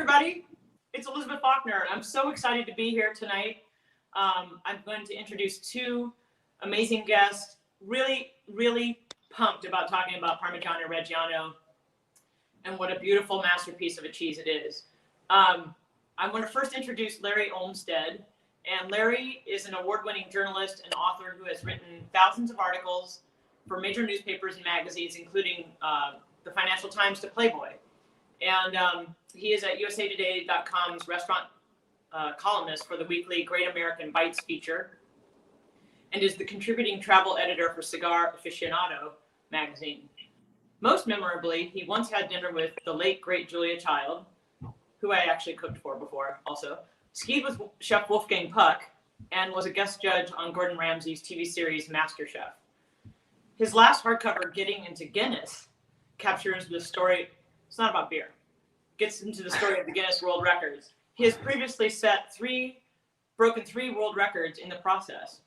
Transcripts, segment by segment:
everybody. It's Elizabeth Falkner. I'm so excited to be here tonight. I'm going to introduce two amazing guests. Really, really pumped about talking about Parmigiano-Reggiano and what a beautiful masterpiece of a cheese it is. I want to first introduce Larry Olmsted. And Larry is an award-winning journalist and author who has written thousands of articles for major newspapers and magazines, including the Financial Times to Playboy. And he is at usatoday.com's restaurant columnist for the weekly Great American Bites feature, and is the contributing travel editor for Cigar Aficionado magazine. Most memorably, he once had dinner with the late, great Julia Child, who I actually cooked for before also, skied with Chef Wolfgang Puck, and was a guest judge on Gordon Ramsay's TV series MasterChef. His last hardcover, Getting into Guinness, captures the story. It's not about beer. Gets into the story of the Guinness World Records. He has previously broken three world records in the process.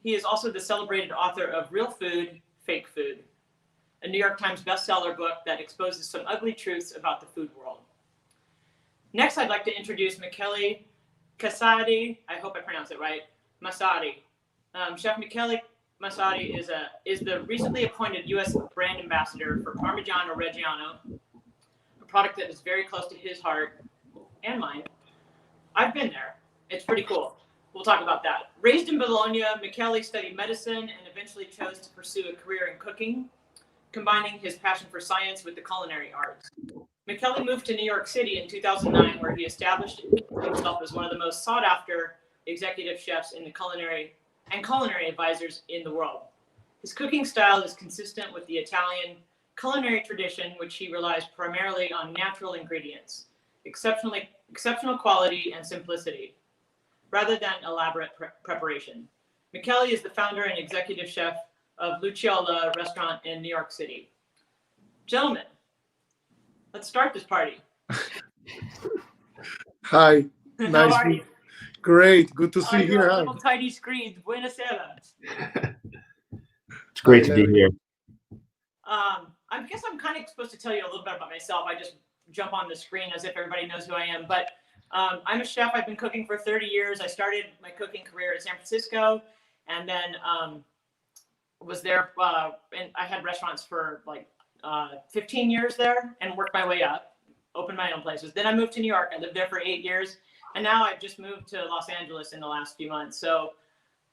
He is also the celebrated author of Real Food, Fake Food, a New York Times bestseller book that exposes some ugly truths about the food world. Next, I'd like to introduce Michele Casadei, I hope I pronounced it right, Massari. Chef Michele Massari is the recently appointed U.S. brand ambassador for Parmigiano-Reggiano, a product that is very close to his heart and mine. I've been there. It's pretty cool. We'll talk about that. Raised in Bologna, Michele studied medicine and eventually chose to pursue a career in cooking, combining his passion for science with the culinary arts. Michele moved to New York City in 2009, where he established himself as one of the most sought-after executive chefs in the culinary advisors in the world. His cooking style is consistent with the Italian culinary tradition, which he relies primarily on natural ingredients, exceptional quality and simplicity, rather than elaborate preparation. Michele is the founder and executive chef of Luciola restaurant in New York City. Gentlemen, let's start this party. Hi. How are you? Great. Good to see you here. Little tiny screens. Buonasera. It's great to be here. I guess I'm kind of supposed to tell you a little bit about myself. I just jump on the screen as if everybody knows who I am. But I'm a chef. I've been cooking for 30 years. I started my cooking career in San Francisco, and then was there. And I had restaurants for like 15 years there, and worked my way up. Opened my own places. Then I moved to New York. I lived there for 8 years. And now I've just moved to Los Angeles in the last few months. So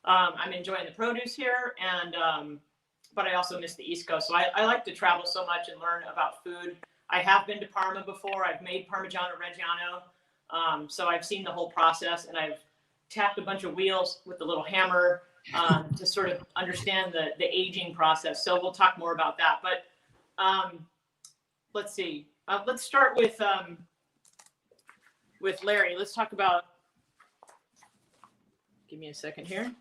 I'm enjoying the produce here, and but I also miss the East Coast. So I like to travel so much and learn about food. I have been to Parma before. I've made Parmigiano-Reggiano. So I've seen the whole process, and I've tapped a bunch of wheels with the little hammer to sort of understand the aging process. So we'll talk more about that. But let's see. Let's start with Larry. Let's talk about, give me a second here.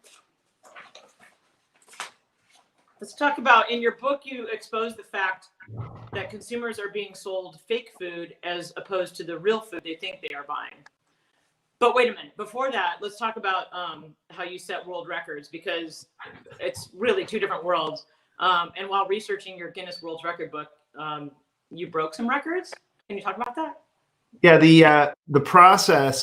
Let's talk about, in your book, you expose the fact that consumers are being sold fake food as opposed to the real food they think they are buying. But wait a minute, before that, let's talk about how you set world records, because it's really two different worlds. And while researching your Guinness World Record book, you broke some records. Can you talk about that? Yeah, the process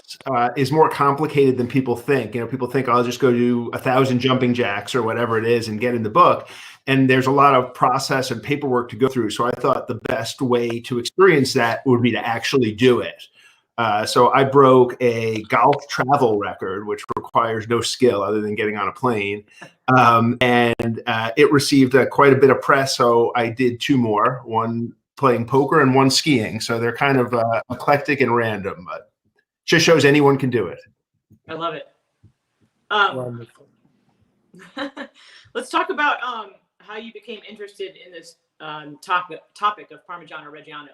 is more complicated than people think. You know, people think, oh, I'll just go do 1,000 jumping jacks or whatever it is and get in the book. And there's a lot of process and paperwork to go through. So I thought the best way to experience that would be to actually do it. So I broke a golf travel record, which requires no skill other than getting on a plane. And it received quite a bit of press. So I did two more, one playing poker and one skiing. So they're kind of eclectic and random, but just shows anyone can do it. I love it. Wonderful. Let's talk about how you became interested in this topic of Parmigiano-Reggiano.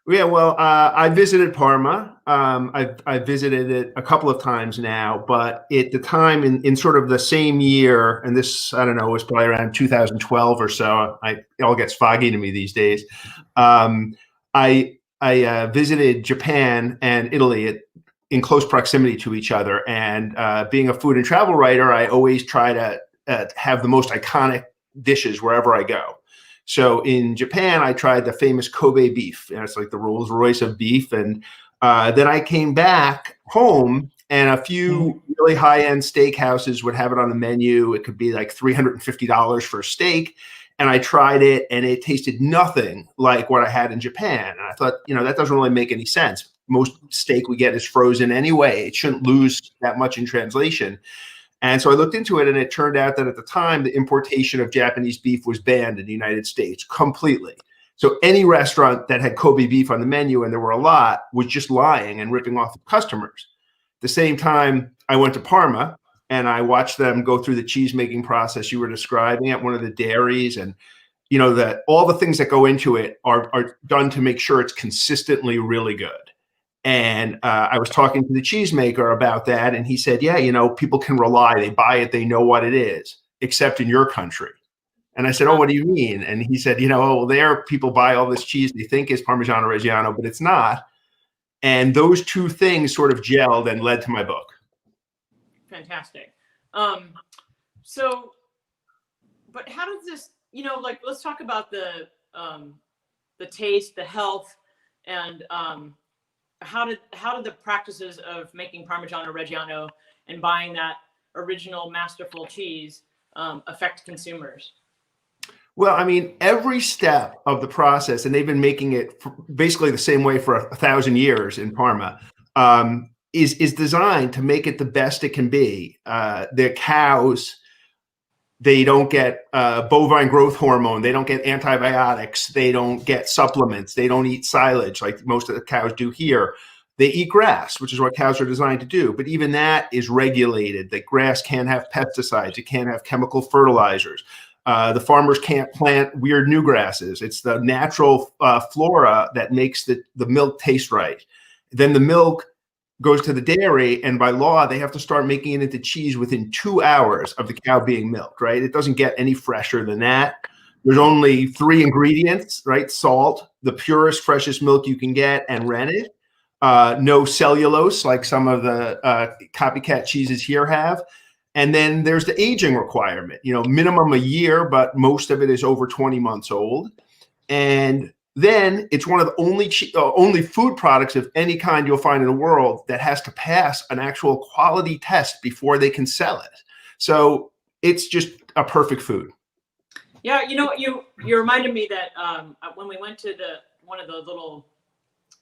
Yeah, well, I visited Parma. I visited it a couple of times now, but at the time in sort of the same year, and this, I don't know, was probably around 2012 or so. It all gets foggy to me these days. I visited Japan and Italy in close proximity to each other. And being a food and travel writer, I always try to have the most iconic dishes wherever I go. So in Japan, I tried the famous Kobe beef. And it's like the Rolls Royce of beef. And then I came back home, and a few really high-end steakhouses would have it on the menu. It could be like $350 for a steak. And I tried it, and it tasted nothing like what I had in Japan. And I thought, that doesn't really make any sense. Most steak we get is frozen anyway. It shouldn't lose that much in translation. And so I looked into it, and it turned out that at the time, the importation of Japanese beef was banned in the United States completely. So any restaurant that had Kobe beef on the menu, and there were a lot, was just lying and ripping off the customers. At the same time, I went to Parma, and I watched them go through the cheese making process you were describing at one of the dairies. And, that all the things that go into it are done to make sure it's consistently really good. And I was talking to the cheesemaker about that, and he said, yeah, people can rely. They buy it. They know what it is, except in your country. And I said, oh, what do you mean? And he said, there people buy all this cheese they think is Parmigiano-Reggiano, but it's not. And those two things sort of gelled and led to my book. Fantastic. But how does this, let's talk about the taste, the health, and how did the practices of making Parmigiano-Reggiano and buying that original masterful cheese affect consumers? Well, I mean, every step of the process, and they've been making it basically the same way for 1,000 years in Parma, is designed to make it the best it can be. The cows, they don't get bovine growth hormone. They don't get antibiotics. They don't get supplements. They don't eat silage like most of the cows do here. They eat grass, which is what cows are designed to do. But even that is regulated. The grass can't have pesticides. It can't have chemical fertilizers. The farmers can't plant weird new grasses. It's the natural flora that makes the milk taste right. Then the milk goes to the dairy, and by law, they have to start making it into cheese within 2 hours of the cow being milked, right? It doesn't get any fresher than that. There's only 3 ingredients, right? Salt, the purest, freshest milk you can get, and rennet. No cellulose, like some of the copycat cheeses here have. And then there's the aging requirement, minimum a year, but most of it is over 20 months old. And then it's one of the only food products of any kind you'll find in the world that has to pass an actual quality test before they can sell it. So it's just a perfect food. Yeah, you reminded me that when we went to one of the little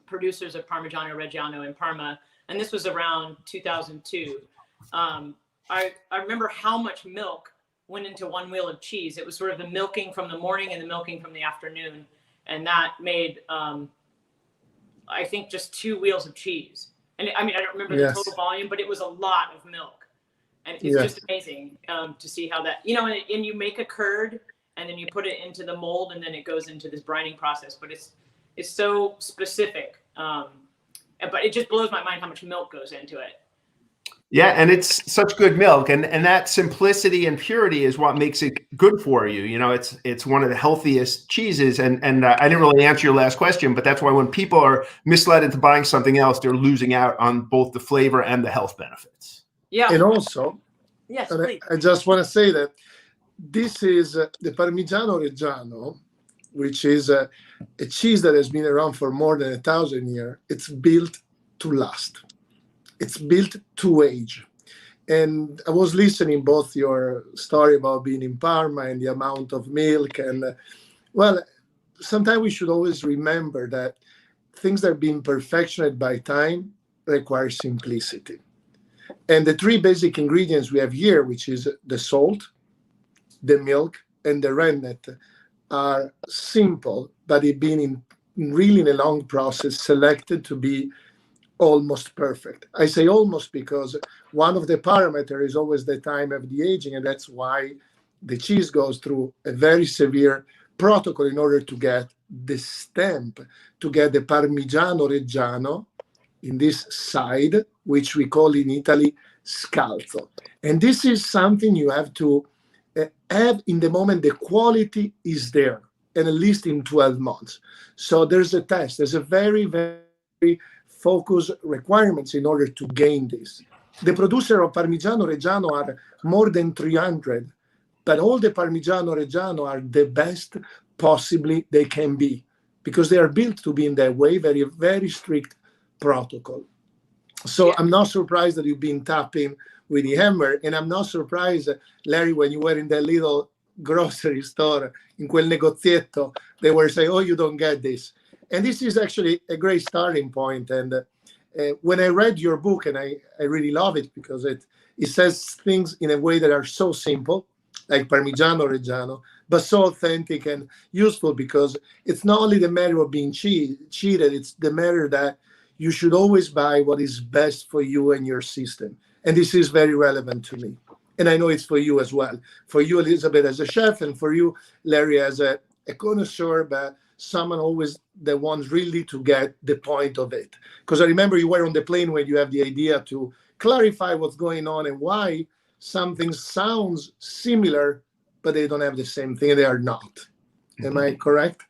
producers of Parmigiano-Reggiano in Parma, and this was around 2002. I remember how much milk went into one wheel of cheese. It was sort of the milking from the morning and the milking from the afternoon. And that made, I think, just 2 wheels of cheese. And I mean, I don't remember the total volume, but it was a lot of milk. And it's just amazing to see how that, and you make a curd, and then you put it into the mold, and then it goes into this brining process. But it's so specific. But it just blows my mind how much milk goes into it. Yeah, and it's such good milk, and that simplicity and purity is what makes it good for you. It's one of the healthiest cheeses, and I didn't really answer your last question, but that's why when people are misled into buying something else, they're losing out on both the flavor and the health benefits. Yeah, and also, yes, I just want to say that this is the Parmigiano-Reggiano, which is a cheese that has been around for more than 1,000 years. It's built to last. It's built to age. And I was listening both your story about being in Parma and the amount of milk. And sometimes we should always remember that things that are being perfected by time require simplicity. And the 3 basic ingredients we have here, which is the salt, the milk, and the rennet, are simple, but they've been in a long process selected to be almost perfect. I say almost because one of the parameters is always the time of the aging, and that's why the cheese goes through a very severe protocol in order to get the stamp, to get the Parmigiano-Reggiano in this side, which we call in Italy scalzo. And this is something you have to have in the moment the quality is there, and at least in 12 months. So there's a test. There's a very, very focus requirements in order to gain this. The producer of Parmigiano-Reggiano are more than 300, but all the Parmigiano-Reggiano are the best possibly they can be, because they are built to be in that way, very, very strict protocol. So Yeah. I'm not surprised that you've been tapping with the hammer, and I'm not surprised, Larry, when you were in that little grocery store, in quel negozietto, they were saying, oh, you don't get this. And this is actually a great starting point. And when I read your book, and I really love it because it says things in a way that are so simple, like Parmigiano-Reggiano, but so authentic and useful, because it's not only the matter of being cheated, it's the matter that you should always buy what is best for you and your system. And this is very relevant to me. And I know it's for you as well. For you, Elizabeth, as a chef, and for you, Larry, as a connoisseur, but someone always that wants really to get the point of it. Because I remember you were on the plane when you have the idea to clarify what's going on and why something sounds similar, but they don't have the same thing. They are not. Am I correct?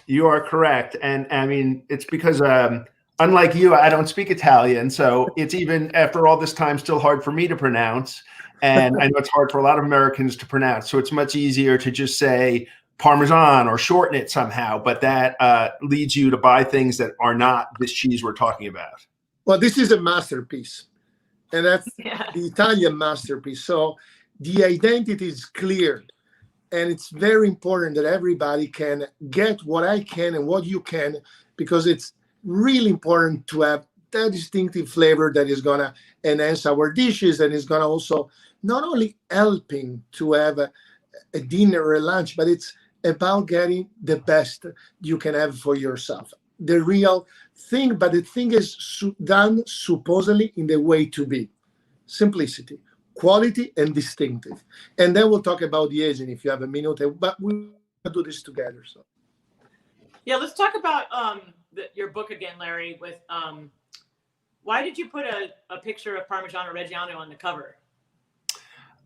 You are correct. And I mean, it's because unlike you, I don't speak Italian. So it's even after all this time still hard for me to pronounce. And I know it's hard for a lot of Americans to pronounce. So it's much easier to just say Parmesan or shorten it somehow. But that leads you to buy things that are not this cheese we're talking about. Well, this is a masterpiece. And that's Yeah. the Italian masterpiece. So the identity is clear. And it's very important that everybody can get what I can and what you can, because it's really important to have that distinctive flavor that is going to enhance our dishes, and is going to also not only helping to have a dinner or a lunch, but it's about getting the best you can have for yourself. The real thing, but the thing is done supposedly in the way to be. Simplicity, quality, and distinctive. And then we'll talk about the aging if you have a minute, but we'll do this together. So Yeah, let's talk about your book again, Larry, with why did you put a picture of Parmigiano-Reggiano on the cover?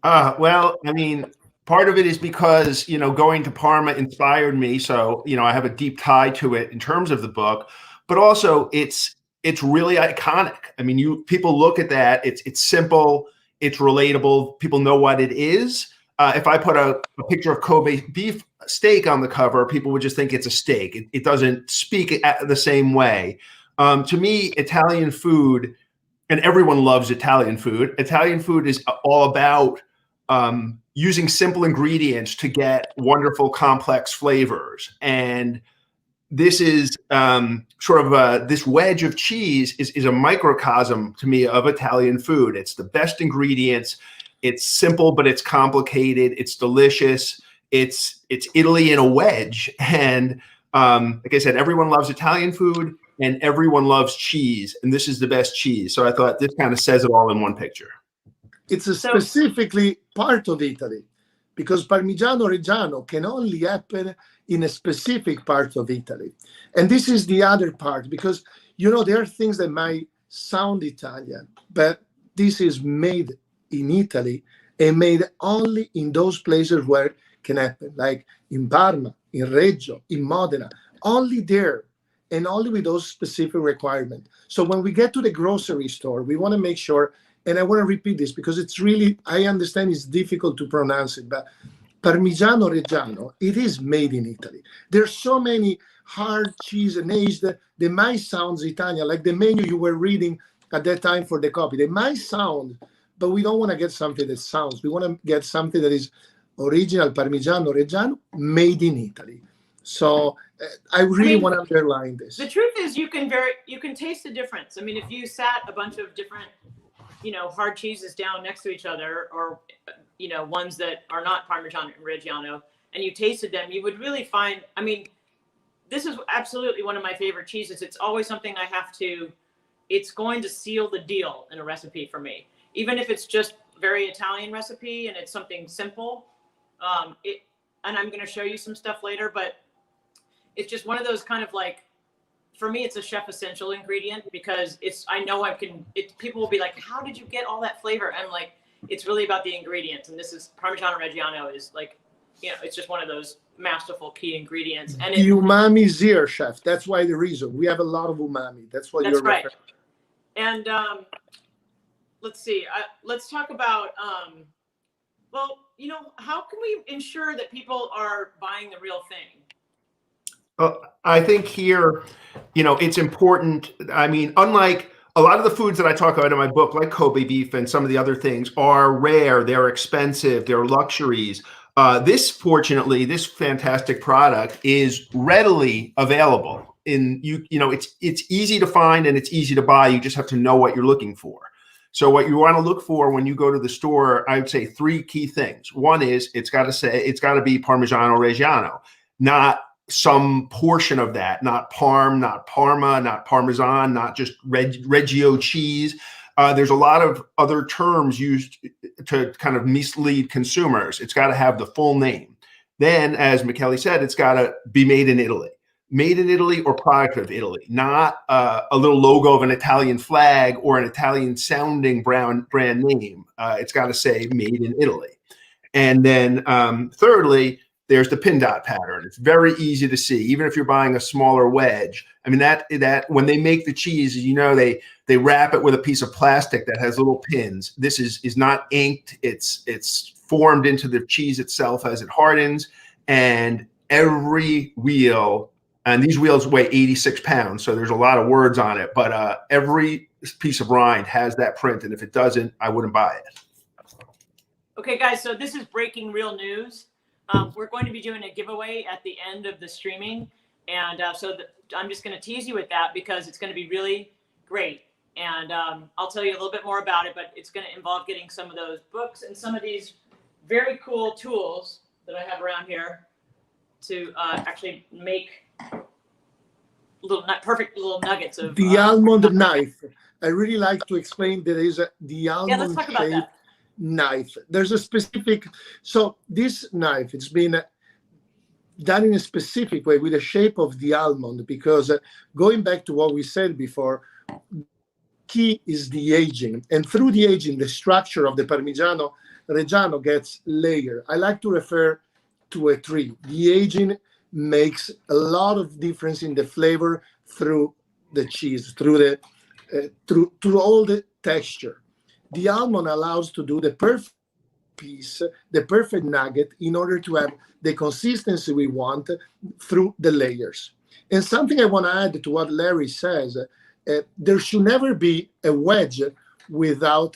Well, I mean, part of it is because, you know, going to Parma inspired me. So, you know, I have a deep tie to it in terms of the book, but also it's really iconic. I mean, people look at that, it's simple, it's relatable, people know what it is. If I put a picture of Kobe beef steak on the cover, people would just think it's a steak. It doesn't speak the same way. To me, Italian food, and everyone loves Italian food. Italian food is all about using simple ingredients to get wonderful, complex flavors. And this is sort of this wedge of cheese is a microcosm to me of Italian food. It's the best ingredients. It's simple, but it's complicated. It's delicious. It's Italy in a wedge. And like I said, everyone loves Italian food and everyone loves cheese. And this is the best cheese. So I thought this kind of says it all in one picture. it's specifically part of Italy, because Parmigiano-Reggiano can only happen in a specific part of Italy. And this is the other part, because, you know, there are things that might sound Italian, but this is made in Italy and made only in those places where it can happen, like in Parma, in Reggio, in Modena, only there, and only with those specific requirements. So when we get to the grocery store, we want to make sure, and I want to repeat this because it's really, I understand it's difficult to pronounce it, but Parmigiano-Reggiano, it is made in Italy. There's so many hard cheese and aged that they might sound Italian, like the menu you were reading at that time for the copy. They might sound, but we don't want to get something that sounds. We want to get something that is original Parmigiano-Reggiano, made in Italy. So I really want to underline this. The truth is, you can taste the difference. I mean, if you sat a bunch of different, you know, hard cheeses down next to each other, or, you know, ones that are not Parmigiano-Reggiano, and you tasted them, you would really find, I mean, this is absolutely one of my favorite cheeses. It's always something I have to, it's going to seal the deal in a recipe for me. Even if it's just very Italian recipe and it's something simple, and I'm going to show you some stuff later, but it's just one of those kind of like, for me, it's a chef essential ingredient, because I know people will be like, how did you get all that flavor? I'm like, it's really about the ingredients. And this is Parmigiano-Reggiano is like, you know, it's just one of those masterful key ingredients. And the umami is here, chef. That's why the reason we have a lot of umami. That's what you're right. And let's see. Let's talk about Well, how can we ensure that people are buying the real thing? I think here, it's important. I mean, unlike a lot of the foods that I talk about in my book, like Kobe beef and some of the other things, are rare, they're expensive, they're luxuries. Fortunately, this fantastic product is readily available. It's easy to find and it's easy to buy. You just have to know what you're looking for. So what you want to look for when you go to the store, I would say 3 key things. One is it's got to be Parmigiano-Reggiano, not some portion of that, not Parm, not Parma, not Parmesan, not just Reggio cheese. There's a lot of other terms used to kind of mislead consumers. It's got to have the full name. Then, as Michele said, it's got to be made in Italy. Made in Italy or product of Italy, not a little logo of an Italian flag or an Italian sounding brand name. It's got to say made in Italy. And then thirdly, there's the pin dot pattern. It's very easy to see, even if you're buying a smaller wedge. I mean, that when they make the cheese, they wrap it with a piece of plastic that has little pins. This is not inked. It's formed into the cheese itself as it hardens. And every wheel, and these wheels weigh 86 pounds, so there's a lot of words on it, but every piece of rind has that print. And if it doesn't, I wouldn't buy it. Okay, guys, so this is breaking real news. We're going to be doing a giveaway at the end of the streaming. And I'm just going to tease you with that because it's going to be really great. And I'll tell you a little bit more about it, but it's going to involve getting some of those books and some of these very cool tools that I have around here to actually make perfect little nuggets of the almond knife. I really like to explain there is the almond let's talk about shape that. Knife. There's a specific, so this knife, it's been done in a specific way with the shape of the almond, because going back to what we said before, key is the aging, and through the aging, the structure of the Parmigiano-Reggiano gets layered. I like to refer to a tree. The aging makes a lot of difference in the flavor through the cheese, through all the texture. The almond allows to do the perfect piece, the perfect nugget, in order to have the consistency we want through the layers. And something I want to add to what Larry says, there should never be a wedge without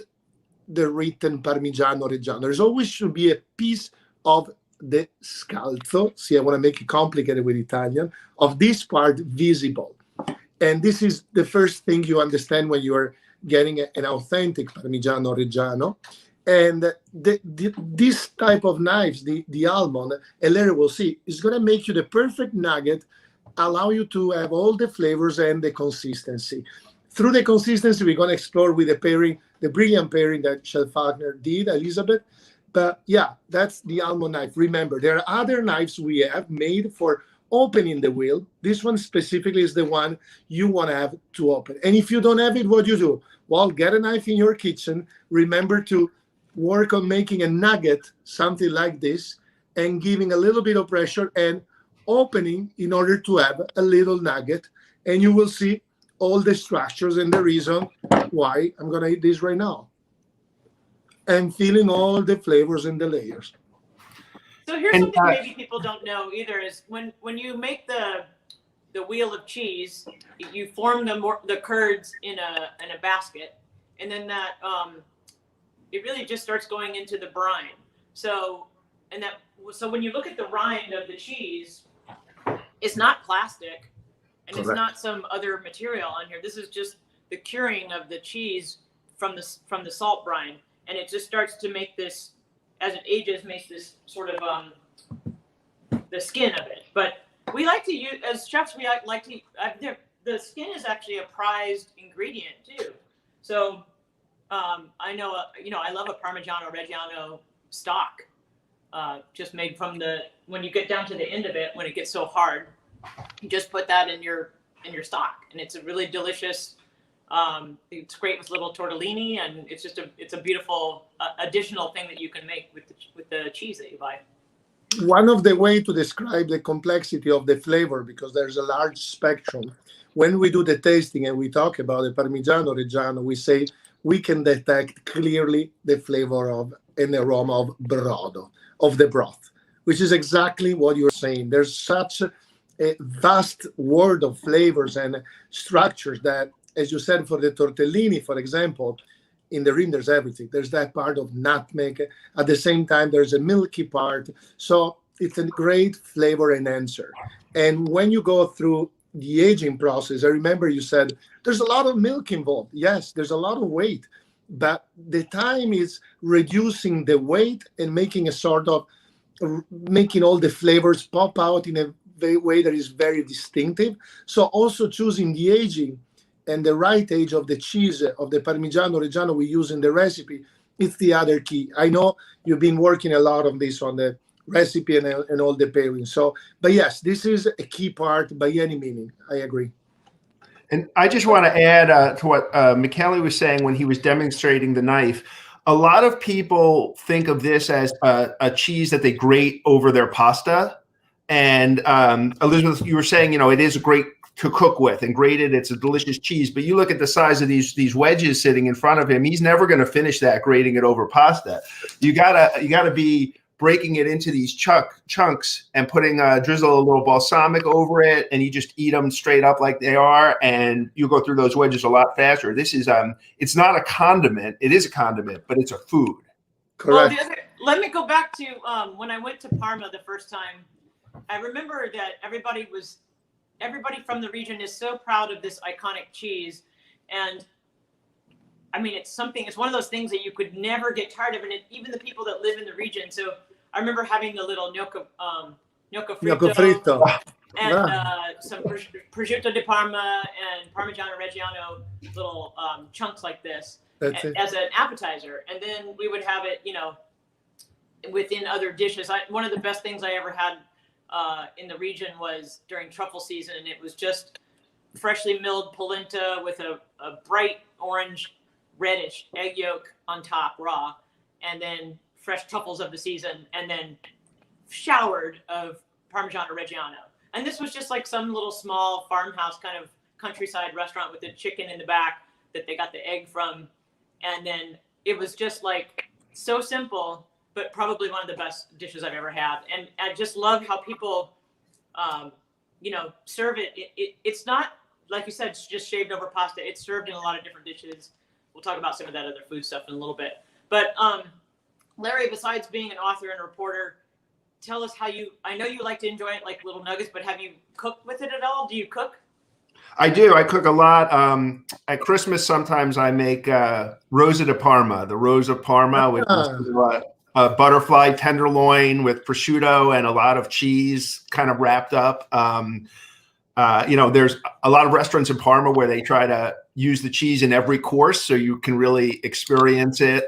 the written Parmigiano-Reggiano. There's always should be a piece of the scalzo, see, I want to make it complicated with Italian, of this part visible. And this is the first thing you understand when you are getting an authentic Parmigiano-Reggiano. And this type of knives, the almond, and later we'll see, is going to make you the perfect nugget, allow you to have all the flavors and the consistency. Through the consistency, we're going to explore with the pairing, the brilliant pairing that Chef Falkner did, Elizabeth. But yeah, that's the almond knife. Remember, there are other knives we have made for opening the wheel. This one specifically is the one you want to have to open. And if you don't have it, what do you do? Well, get a knife in your kitchen. Remember to work on making a nugget, something like this, and giving a little bit of pressure and opening in order to have a little nugget. And you will see all the structures and the reason why I'm going to eat this right now. And feeling all the flavors and the layers. So here's something maybe people don't know either, is when you make the wheel of cheese, you form the curds in a basket, and then that it really just starts going into the brine. So when you look at the rind of the cheese, it's not plastic, and Correct. It's not some other material on here. This is just the curing of the cheese from the salt brine, and it just starts to make this, as it ages, makes this sort of the skin of it. But we like to use, as chefs, we like to, the skin is actually a prized ingredient too. So I know, I love a Parmigiano-Reggiano stock, just made from when you get down to the end of it, when it gets so hard, you just put that in your stock, and it's a really delicious. It's great with little tortellini, and it's a beautiful additional thing that you can make with the cheese that you buy. One of the ways to describe the complexity of the flavor, because there's a large spectrum, when we do the tasting and we talk about the Parmigiano-Reggiano, we say we can detect clearly the flavor of and the aroma of brodo, of the broth, which is exactly what you're saying. There's such a vast world of flavors and structures that, as you said, for the tortellini, for example, in the rim, there's everything. There's that part of nutmeg. At the same time, there's a milky part. So it's a great flavor enhancer. And when you go through the aging process, I remember you said there's a lot of milk involved. Yes, there's a lot of weight, but the time is reducing the weight and making a sort of making all the flavors pop out in a way that is very distinctive. So also choosing the aging and the right age of the cheese, of the Parmigiano-Reggiano we use in the recipe, it's the other key. I know you've been working a lot on this, on the recipe and all the pairings. So, but yes, this is a key part by any meaning. I agree. And I just want to add to what Michele was saying when he was demonstrating the knife. A lot of people think of this as a cheese that they grate over their pasta. And Elizabeth, you were saying, it is great to cook with and grated. It's a delicious cheese. But you look at the size of these wedges sitting in front of him. He's never going to finish that grating it over pasta. You gotta be breaking it into these chunks and putting drizzle a little balsamic over it, and you just eat them straight up like they are, and you go through those wedges a lot faster. This is it's not a condiment. It is a condiment, but it's a food. Correct. Well, let me go back to when I went to Parma the first time. I remember that everybody from the region is so proud of this iconic cheese, and I mean, it's one of those things that you could never get tired of, and even the people that live in the region. So I remember having the little gnocco fritto and some prosciutto di Parma and Parmigiano-Reggiano little chunks like this as an appetizer. And then we would have it, within other dishes. One of the best things I ever had in the region was during truffle season, and it was just freshly milled polenta with a bright orange reddish egg yolk on top, raw, and then fresh truffles of the season, and then showered of Parmigiano-Reggiano. And this was just like some little small farmhouse kind of countryside restaurant with a chicken in the back that they got the egg from. And then it was just like so simple, but probably one of the best dishes I've ever had. And I just love how people, serve it. It's not, like you said, it's just shaved over pasta. It's served in a lot of different dishes. We'll talk about some of that other food stuff in a little bit. But Larry, besides being an author and a reporter, tell us I know you like to enjoy it like little nuggets, but have you cooked with it at all? Do you cook? I do. I cook a lot. At Christmas, sometimes I make Rosa di Parma, the Rose of Parma, which is a butterfly tenderloin with prosciutto and a lot of cheese kind of wrapped up. There's a lot of restaurants in Parma where they try to use the cheese in every course, so you can really experience it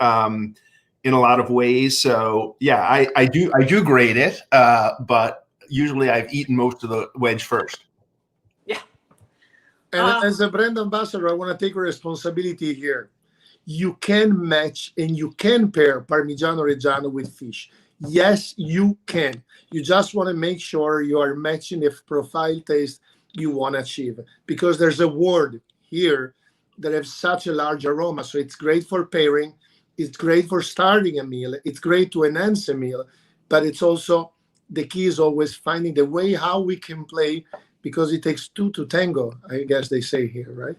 in a lot of ways. So yeah, I do grate it, but usually I've eaten most of the wedge first. Yeah. And as a brand ambassador, I want to take responsibility here. You can match and you can pair Parmigiano-Reggiano with fish. Yes, you can. You just want to make sure you are matching the profile taste you want to achieve, because there's a word here that has such a large aroma. So it's great for pairing. It's great for starting a meal. It's great to enhance a meal, but it's also, the key is always finding the way how we can play, because it takes two to tango, I guess they say here, right?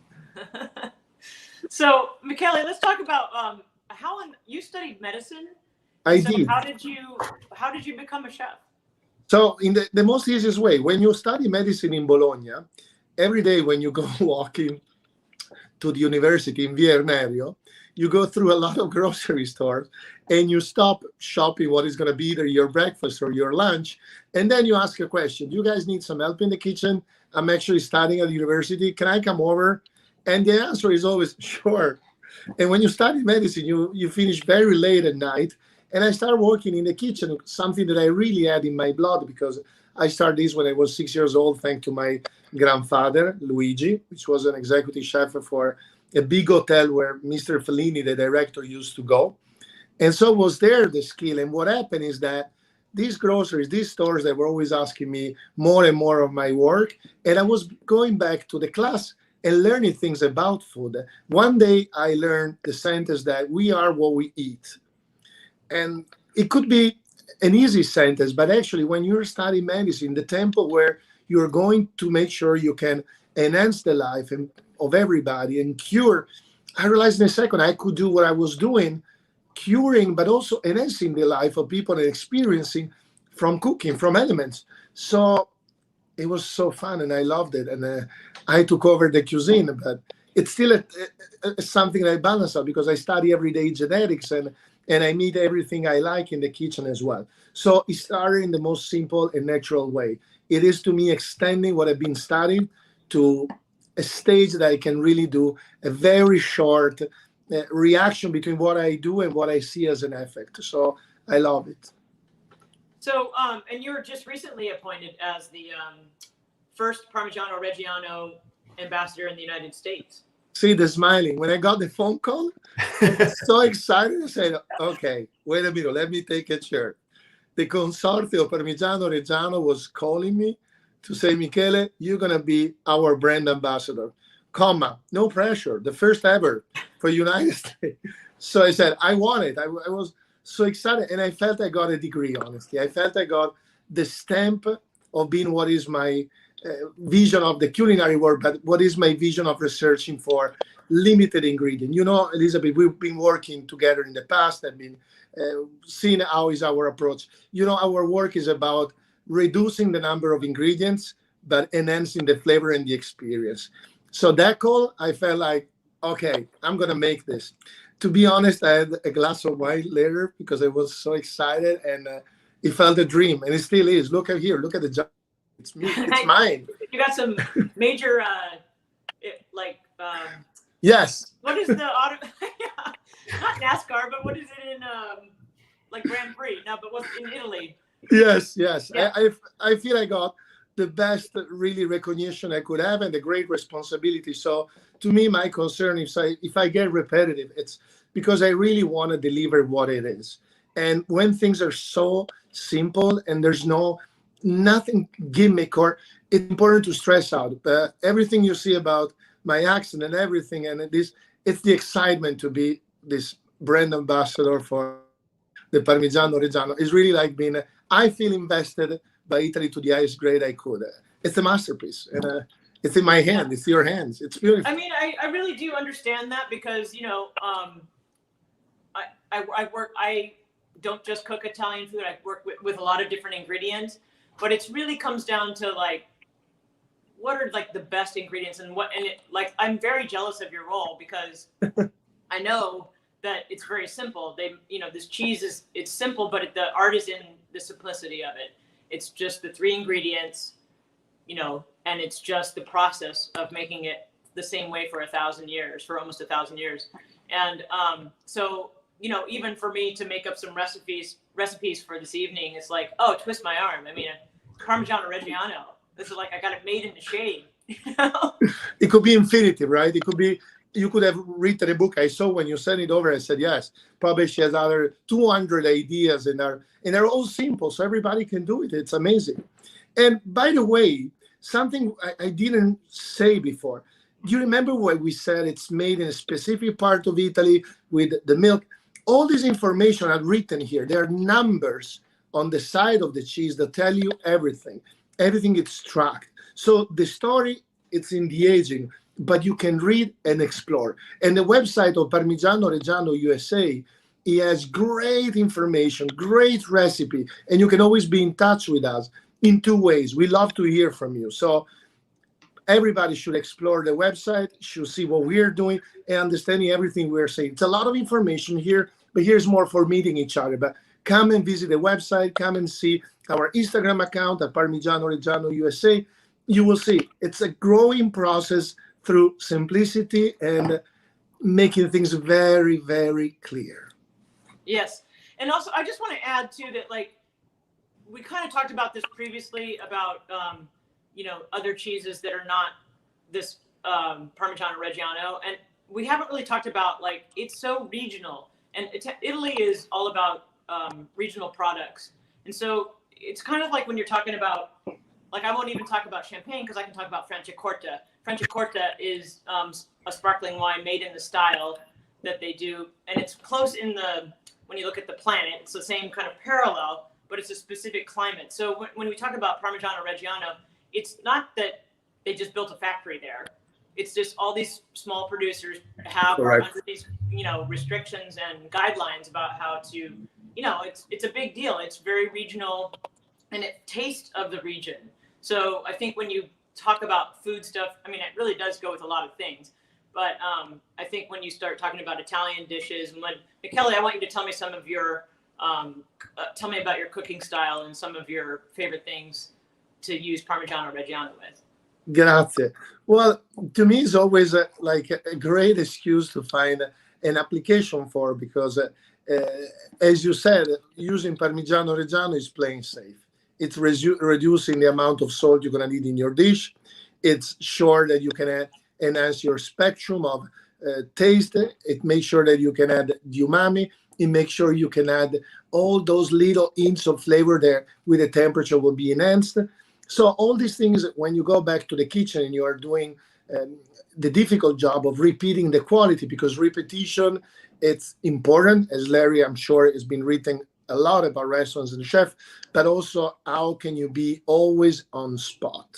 So, Michele, let's talk about you studied medicine. I did. How did you become a chef? So in the most easiest way, when you study medicine in Bologna, every day when you go walking to the university in Via Ernerio, you go through a lot of grocery stores and you stop shopping what is going to be either your breakfast or your lunch. And then you ask a question. Do you guys need some help in the kitchen? I'm actually studying at the university. Can I come over? And the answer is always sure. And when you study medicine, you finish very late at night. And I started working in the kitchen, something that I really had in my blood, because I started this when I was 6 years old, thanks to my grandfather, Luigi, which was an executive chef for a big hotel where Mr. Fellini, the director, used to go. And so was there the skill. And what happened is that these groceries, these stores, they were always asking me more and more of my work. And I was going back to the class and learning things about food. One day I learned the sentence that we are what we eat. And it could be an easy sentence, but actually when you're studying medicine, the tempo where you're going to make sure you can enhance the life of everybody and cure, I realized in a second I could do what I was doing, curing, but also enhancing the life of people and experiencing from cooking, from elements. So it was so fun and I loved it. And I took over the cuisine, but it's still something I balance out because I study everyday genetics and I meet everything I like in the kitchen as well. So it started in the most simple and natural way. It is to me extending what I've been studying to a stage that I can really do a very short reaction between what I do and what I see as an effect. So I love it. So, and you were just recently appointed as the first Parmigiano-Reggiano ambassador in the United States. See the smiling. When I got the phone call, I was so excited. I said, okay, wait a minute, let me take a chair. The Consorzio Parmigiano-Reggiano was calling me to say, Michele, you're going to be our brand ambassador. Comma, no pressure, the first ever for United States. So I said, I want it. I was so excited. And I felt I got a degree, honestly. I felt I got the stamp of being what is my vision of the culinary world, but what is my vision of researching for limited ingredient. You know, Elizabeth, we've been working together in the past. I've been seeing how is our approach. You know, our work is about reducing the number of ingredients, but enhancing the flavor and the experience. So that call, I felt like, okay, I'm going to make this. To be honest, I had a glass of wine later because I was so excited and it felt a dream. And it still is. Look at here. Look at the job. It's me. It's mine. You got some major, yes. What is the auto? Not NASCAR, but what is it in like Grand Prix? No, but what's in Italy? Yes, yes. Yeah. I feel I got the best really recognition I could have and a great responsibility. So to me, my concern is if I get repetitive, it's because I really want to deliver what it is. And when things are so simple and there's nothing gimmick, or it's important to stress out everything you see about my accent and everything, and it's the excitement to be this brand ambassador for the Parmigiano-Reggiano. It's really like being I feel invested by Italy to the highest grade I could. It's a masterpiece, and it's in my hand. It's your hands. It's beautiful. I mean, I really do understand that because I don't just cook Italian food. I work with a lot of different ingredients, but it really comes down to like what are like the best ingredients I'm very jealous of your role because I know that it's very simple. This cheese it's simple, but the art is in the simplicity of it. It's just the 3 ingredients, and it's just the process of making it the same way for almost 1,000 years. And so, even for me to make up some recipes for this evening, it's like, oh, twist my arm. I mean, Parmigiano-Reggiano. This is like I got it made in the shade. It could be infinity, right? It could be. You could have written a book. I saw when you sent it over, I said, yes, probably she has other 200 ideas and they're all simple. So everybody can do it. It's amazing. And by the way, something I didn't say before. Do you remember what we said? It's made in a specific part of Italy with the milk. All this information I've written here. There are numbers on the side of the cheese that tell you everything. Everything is tracked. So the story, it's in the aging, but you can read and explore. And the website of Parmigiano-Reggiano USA, it has great information, great recipe, and you can always be in touch with us in 2 ways. We love to hear from you. So everybody should explore the website, should see what we're doing, and understanding everything we're saying. It's a lot of information here, but here's more for meeting each other. But come and visit the website, come and see our Instagram account at Parmigiano-Reggiano USA. You will see it's a growing process through simplicity and making things very, very clear. Yes. And also, I just want to add, too, that, like, we kind of talked about this previously about, other cheeses that are not this Parmigiano-Reggiano. And we haven't really talked about, like, it's so regional. And Italy is all about regional products. And so it's kind of like when you're talking about, like, I won't even talk about champagne because I can talk about Franciacorta. Franciacorta is a sparkling wine made in the style that they do, and it's close in the when you look at the planet. It's the same kind of parallel, but it's a specific climate. So when we talk about Parmigiano-Reggiano, it's not that they just built a factory there. It's just all these small producers are under these, restrictions and guidelines about how to, it's a big deal. It's very regional, and it tastes of the region. So I think when you talk about food stuff, I mean, it really does go with a lot of things. But I think when you start talking about Italian dishes, and when Michele, I want you to tell me some of your, tell me about your cooking style and some of your favorite things to use Parmigiano-Reggiano with. Grazie. Well, to me, it's always like a great excuse to find an application for, because as you said, using Parmigiano-Reggiano is playing safe. It's reducing the amount of salt you're going to need in your dish. It's sure that you can enhance your spectrum of taste. It makes sure that you can add the umami. It makes sure you can add all those little hints of flavor there with the temperature will be enhanced. So all these things, when you go back to the kitchen and you are doing the difficult job of repeating the quality, because repetition, it's important, as Larry, I'm sure, has been written a lot about restaurants and chef, but also how can you be always on spot.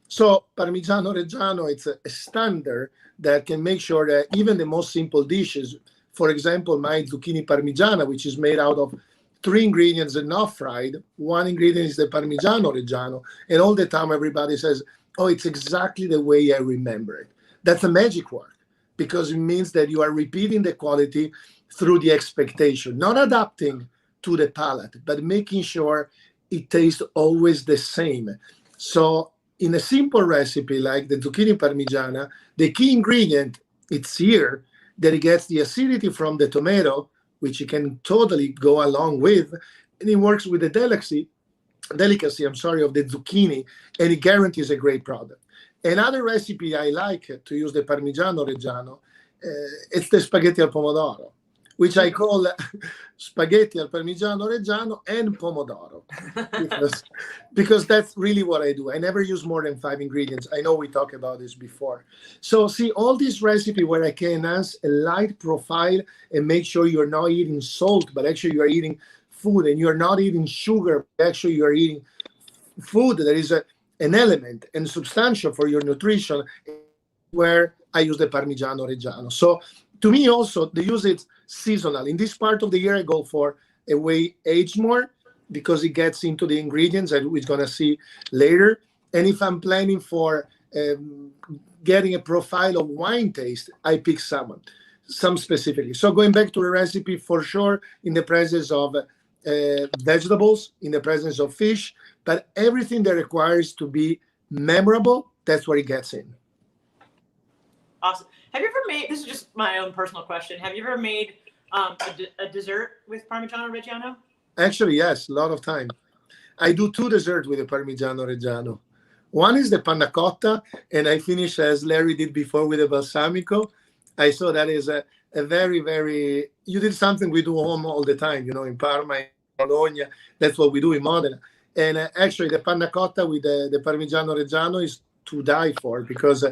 So Parmigiano-Reggiano, it's a standard that can make sure that even the most simple dishes, for example, my zucchini parmigiana, which is made out of 3 ingredients and not fried. 1 ingredient is the Parmigiano-Reggiano. And all the time everybody says, oh, it's exactly the way I remember it. That's a magic word, because it means that you are repeating the quality through the expectation, not adapting to the palate, but making sure it tastes always the same. So in a simple recipe like the zucchini parmigiana, the key ingredient, it's here, that it gets the acidity from the tomato, which you can totally go along with, and it works with the delicacy, of the zucchini, and it guarantees a great product. Another recipe I like to use the Parmigiano-Reggiano, it's the spaghetti al pomodoro, which I call spaghetti al Parmigiano-Reggiano and pomodoro, because that's really what I do. I never use more than 5 ingredients. I know we talked about this before. So see, all this recipe where I can enhance a light profile and make sure you're not eating salt, but actually you're eating food, and you're not eating sugar, but actually you're eating food that is an element and substantial for your nutrition, where I use the Parmigiano-Reggiano. So to me also, the use it seasonal. In this part of the year, I go for a way aged more, because it gets into the ingredients that we're going to see later. And if I'm planning for getting a profile of wine taste, I pick salmon, some specifically. So going back to the recipe, for sure, in the presence of vegetables, in the presence of fish, but everything that requires to be memorable, that's where it gets in. Awesome. Have you ever made, this is just my own personal question, have you ever made a dessert with Parmigiano-Reggiano? Actually, yes, a lot of time. I do 2 desserts with the Parmigiano-Reggiano. One is the panna cotta, and I finish as Larry did before with the balsamico. I saw that is a very, very, you did something we do home all the time, in Parma, in Bologna. That's what we do in Modena. And actually, the panna cotta with the Parmigiano-Reggiano is to die for, because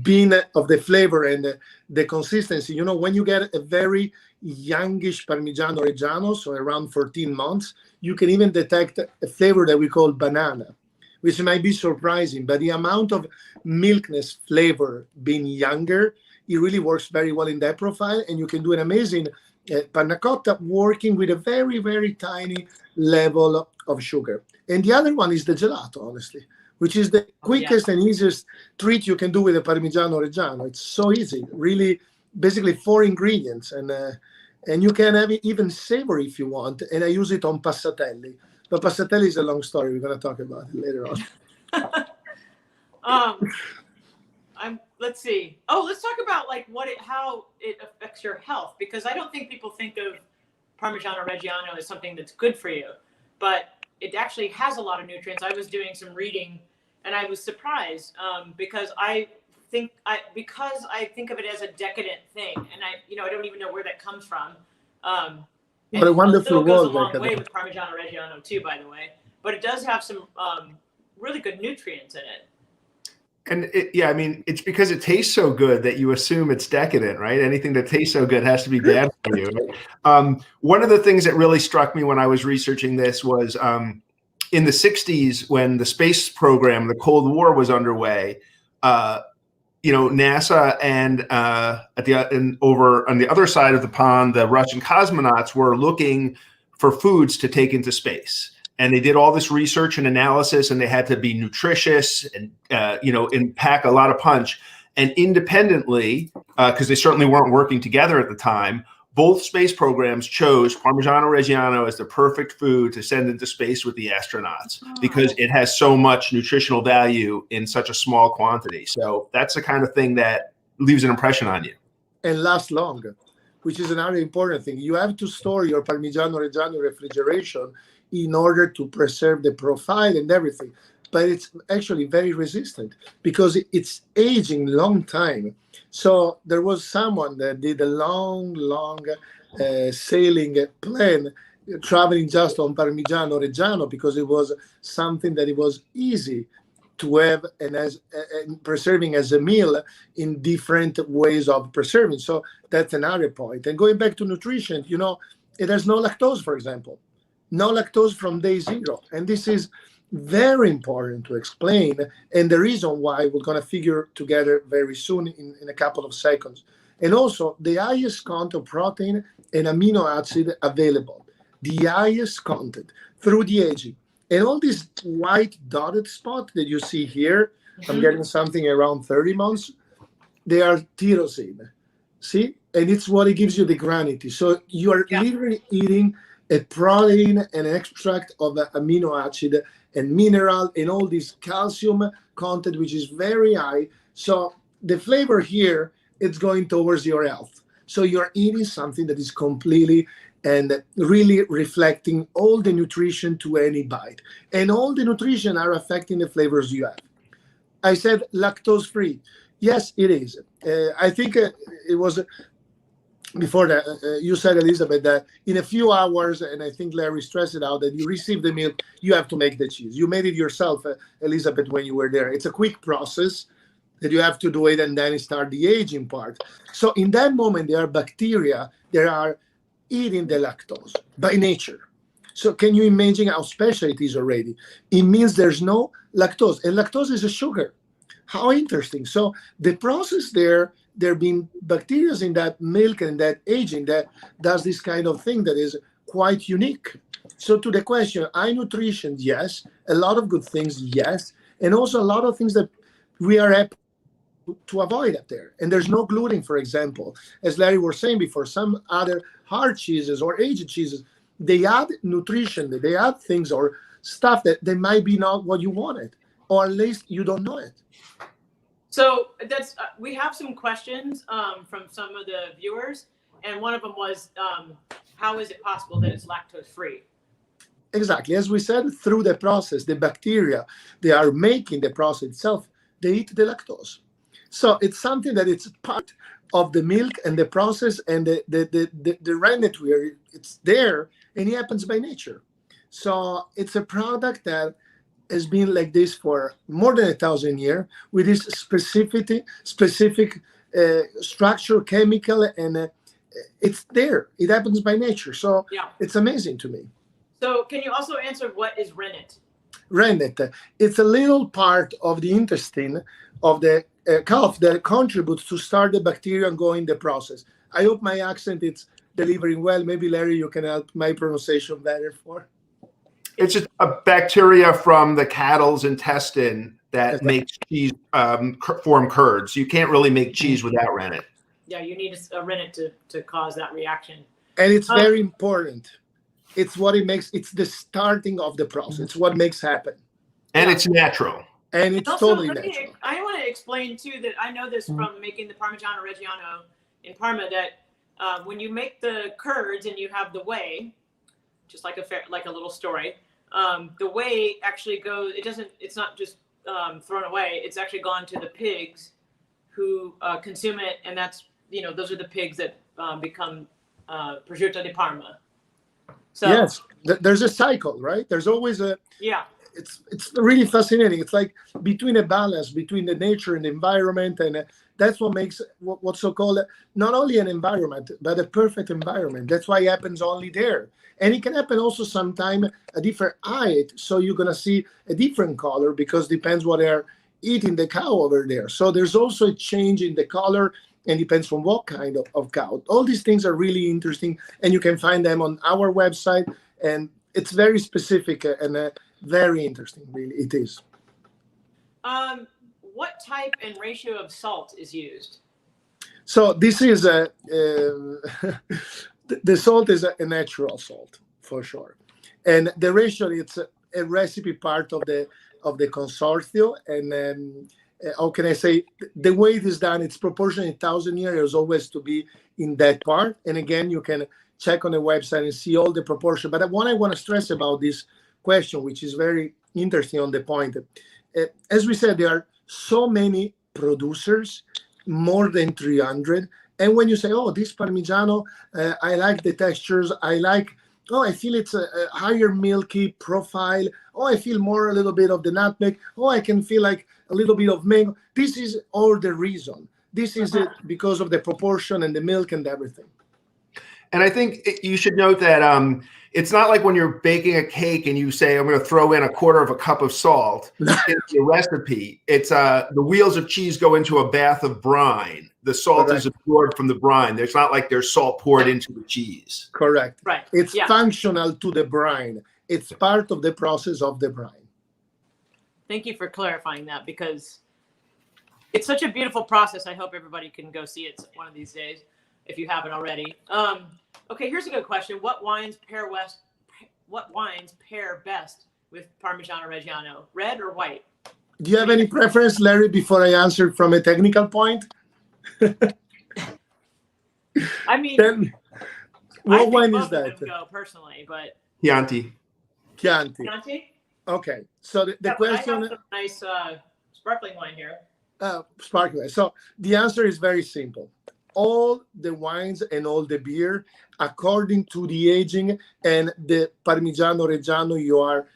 being of the flavor and the consistency, when you get a very youngish Parmigiano-Reggiano, so around 14 months, you can even detect a flavor that we call banana, which might be surprising, but the amount of milkness flavor being younger, it really works very well in that profile, and you can do an amazing panna cotta working with a very, very tiny level of sugar. And the other one is the gelato, honestly, which is the quickest and easiest treat you can do with a Parmigiano-Reggiano. It's so easy, really, basically 4 ingredients, and you can have it even savory if you want. And I use it on passatelli, but passatelli is a long story. We're going to talk about it later on. Let's see. Oh, let's talk about how it affects your health, because I don't think people think of Parmigiano-Reggiano as something that's good for you, but it actually has a lot of nutrients. I was doing some reading, and I was surprised because I think of it as a decadent thing, and I don't even know where that comes from. What a wonderful goes a world! long way with Parmigiano-Reggiano too, by the way. But it does have some really good nutrients in it. And I mean, it's because it tastes so good that you assume it's decadent, right? Anything that tastes so good has to be bad for you. One of the things that really struck me when I was researching this was in the 60s, when the space program, the Cold War was underway, NASA and over on the other side of the pond, the Russian cosmonauts were looking for foods to take into space. And they did all this research and analysis, and they had to be nutritious and, and pack a lot of punch. And independently, because they certainly weren't working together at the time, both space programs chose Parmigiano-Reggiano as the perfect food to send into space with the astronauts because it has so much nutritional value in such a small quantity. So that's the kind of thing that leaves an impression on you. And lasts longer, which is another important thing. You have to store your Parmigiano-Reggiano refrigeration in order to preserve the profile and everything. But it's actually very resistant because it's aging long time. So there was someone that did a long sailing plan, traveling just on Parmigiano-Reggiano because it was something that it was easy to have and preserving as a meal in different ways of preserving. So that's another point. And going back to nutrition, it has no lactose, for example. No lactose from day zero. And this is very important to explain, and the reason why we're going to figure together very soon in a couple of seconds. And also the highest content of protein and amino acid available, the highest content through the aging. And all these white dotted spots that you see here, I'm getting something around 30 months, they are tyrosine. See? And it's what it gives you the granity. So you are literally eating a protein and an extract of amino acid and mineral and all this calcium content, which is very high. So the flavor here, it's going towards your health. So you're eating something that is completely and really reflecting all the nutrition to any bite. And all the nutrition are affecting the flavors you have. I said lactose-free. Yes, it is. I think it was... Before that, you said, Elizabeth, that in a few hours, and I think Larry stressed it out, that you receive the milk, you have to make the cheese. You made it yourself, Elizabeth, when you were there. It's a quick process that you have to do it and then start the aging part. So in that moment, there are bacteria that are eating the lactose by nature. So can you imagine how special it is already? It means there's no lactose, and lactose is a sugar. How interesting. So the process there being bacteria in that milk and that aging that does this kind of thing that is quite unique. So to the question, high nutrition, yes. A lot of good things, yes. And also a lot of things that we are happy to avoid up there. And there's no gluten, for example. As Larry was saying before, some other hard cheeses or aged cheeses, they add nutrition, they add things or stuff that they might be not what you wanted, or at least you don't know it. So that's we have some questions from some of the viewers, and one of them was, how is it possible that it's lactose free? Exactly. As we said, through the process, the bacteria, they are making the process itself, they eat the lactose. So it's something that it's part of the milk and the process and the rennet where it's there, and it happens by nature. So it's a product that has been like this for more than 1,000 years with this specific structure, chemical, and it's there. It happens by nature. So it's amazing to me. So can you also answer what is rennet? Rennet, it's a little part of the intestine of the calf that contributes to start the bacteria and go in the process. I hope my accent is delivering well. Maybe Larry, you can help my pronunciation better for. It's just a bacteria from the cattle's intestine that makes cheese form curds. You can't really make cheese without rennet. Yeah, you need a rennet to cause that reaction. And it's very important. It's what it makes. It's the starting of the process. It's what makes happen. And it's natural. And it's also, totally natural. I want to explain too that I know this from making the Parmigiano-Reggiano in Parma, that when you make the curds and you have the whey, just like a little story, the whey actually goes. It's not just thrown away. It's actually gone to the pigs who consume it, and that's those are the pigs that become prosciutto di Parma. So yes, there's a cycle, right? There's always a, yeah, it's really fascinating. It's like between a balance between the nature and the environment, and that's what makes what's so called not only an environment but a perfect environment. That's why it happens only there, and it can happen also sometime a different height. So you're gonna see a different color because depends what they're eating the cow over there. So there's also a change in the color and depends from what kind of cow. All these things are really interesting, and you can find them on our website, and it's very specific and very interesting, really, it is. what type and ratio of salt is used? So this is the salt is a natural salt for sure, and the ratio it's a recipe part of the consortium, and how can I say, the way it is done, it's proportionate 1,000 years always to be in that part, and again you can check on the website and see all the proportion. But what I want to stress about this question, which is very interesting on the point, as we said, there are so many producers, more than 300. And when you say, oh, this Parmigiano, I like the textures, I like, oh, I feel it's a higher milky profile, oh, I feel more a little bit of the nutmeg, oh, I can feel like a little bit of mango. This is all the reason. This is it because of the proportion and the milk and everything. And I think you should note that it's not like when you're baking a cake and you say, I'm going to throw in 1/4 cup of salt into the recipe. It's the wheels of cheese go into a bath of brine. The salt Correct. is absorbed from the brine. There's not like there's salt poured into the cheese. Correct. Right. It's functional to the brine. It's part of the process of the brine. Thank you for clarifying that, because it's such a beautiful process. I hope everybody can go see it one of these days if you haven't already. Okay, here's a good question. What wines pair best with Parmigiano-Reggiano? Red or white? Do you have any preference, Larry, before I answer from a technical point? I mean, Then, I what think wine both is of that? them go personally, but Chianti. Chianti. Chianti? Okay, so the Yeah, question. I have some nice sparkling wine here. Sparkling. So the answer is very simple. All the wines and all the beer, according to the aging and the Parmigiano-Reggiano you are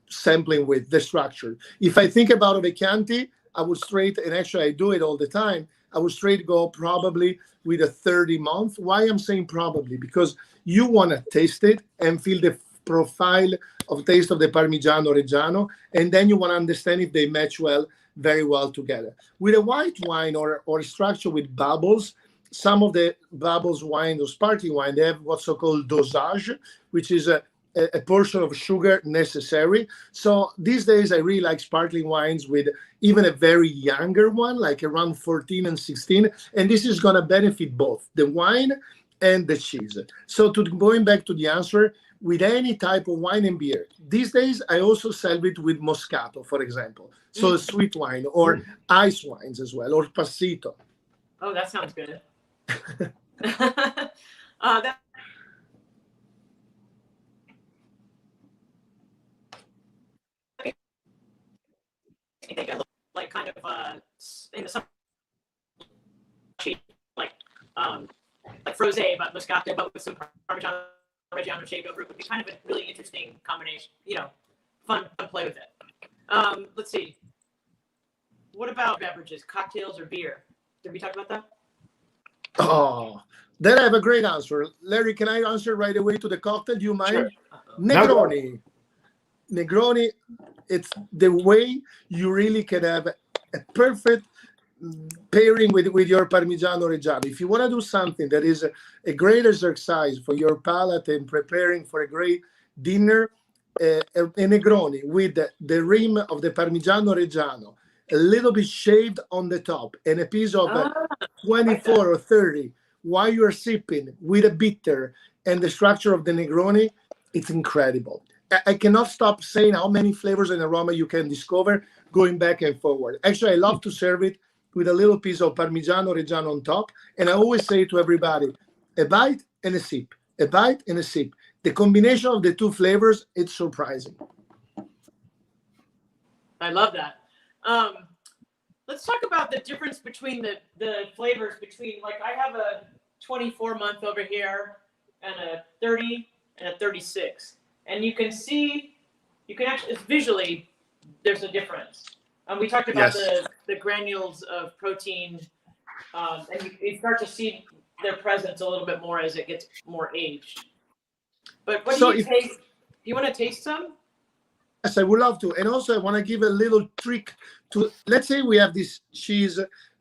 sampling with, the structure. If I think about a Chianti, I would straight, and actually I do it all the time, I would straight go probably with a 30-month. Why I'm saying probably? Because you want to taste it and feel the profile of taste of the Parmigiano-Reggiano, and then you want to understand if they match very well together. With a white wine or a structure with bubbles, some of the bubbles wine or sparkling wine, they have what's so-called dosage, which is a portion of sugar necessary. So these days I really like sparkling wines with even a very younger one, like around 14 and 16. And this is going to benefit both the wine and the cheese. So going back to the answer, with any type of wine and beer, these days I also sell it with Moscato, for example. So sweet wine or ice wines as well, or Passito. Oh, that sounds good. I think I look like kind of in the summer, like frosé, but Moscato, but with some Parmigiano-Reggiano Shake fruit would be kind of a really interesting combination. You know, fun to play with it. Let's see. What about beverages, cocktails or beer? Did we talk about that? Oh, then I have a great answer. Larry, can I answer right away to the cocktail? Do you mind? Sure. Negroni. Negroni, it's the way you really can have a perfect pairing with your Parmigiano-Reggiano. If you want to do something that is a great exercise for your palate and preparing for a great dinner, a Negroni with the rim of the Parmigiano-Reggiano, a little bit shaved on the top, and a piece of 24 like or 30 while you're sipping with a bitter and the structure of the Negroni, it's incredible. I cannot stop saying how many flavors and aroma you can discover going back and forward. Actually, I love to serve it with a little piece of Parmigiano-Reggiano on top. And I always say to everybody, a bite and a sip, a bite and a sip. The combination of the two flavors, it's surprising. I love that. Let's talk about the difference between the flavors between, like, I have a 24-month over here and a 30 and a 36. And you can see, you can actually, it's visually, there's a difference. We talked about the granules of protein, and you start to see their presence a little bit more as it gets more aged. But what do you taste? Do you want to taste some? Yes, I would love to. And also, I want to give a little trick to, let's say we have this cheese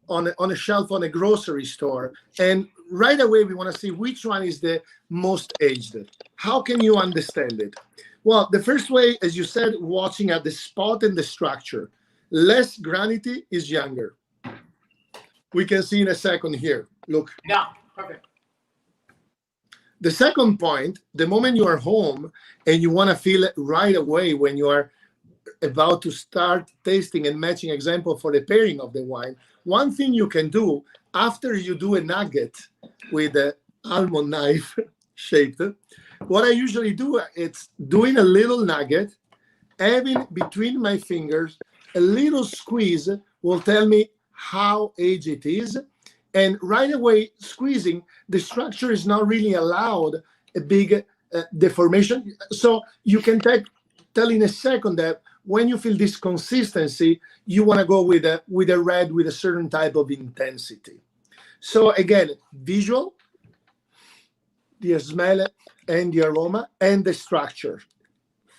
on a shelf on a grocery store, and right away we want to see which one is the most aged. How can you understand it? Well, the first way, as you said, watching at the spot and the structure. Less granity is younger. We can see in a second here. Look. Yeah, perfect. The second point, the moment you are home and you want to feel it right away when you are about to start tasting and matching example for the pairing of the wine, one thing you can do after you do a nugget with an almond knife shaped, what I usually do, it's doing a little nugget, having between my fingers a little squeeze will tell me how aged it is. And right away, squeezing, the structure is not really allowed a big deformation. So you can tell in a second that when you feel this consistency, you want to go with a red with a certain type of intensity. So again, visual, the smell and the aroma, and the structure.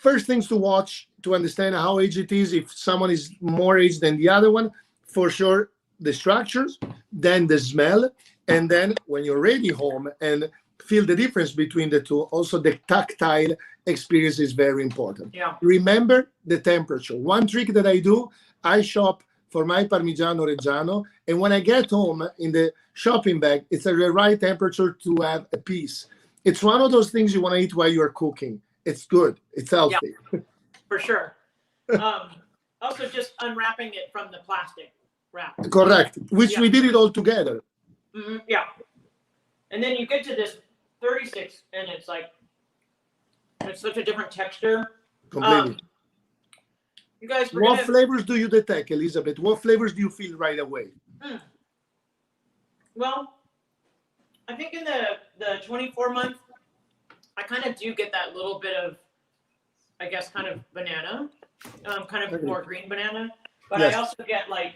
First things to watch to understand how aged it is, if someone is more aged than the other one, for sure, the structures, then the smell, and then when you're already home and feel the difference between the two, also the tactile experience is very important. Yeah. Remember the temperature. One trick that I do, I shop for my Parmigiano-Reggiano, and when I get home in the shopping bag, it's at the right temperature to have a piece. It's one of those things you want to eat while you're cooking. It's good. It's healthy. Yeah, for sure. Also, just unwrapping it from the plastic wrap. Correct. Which we did it all together. Mm-hmm. Yeah. And then you get to this 36, and it's like, it's such a different texture. Completely. You guys, what flavors do you detect, Elizabeth? What flavors do you feel right away? Well, I think in the 24 month, I kind of do get that little bit of, I guess, kind of banana, kind of more green banana. But yes. I also get like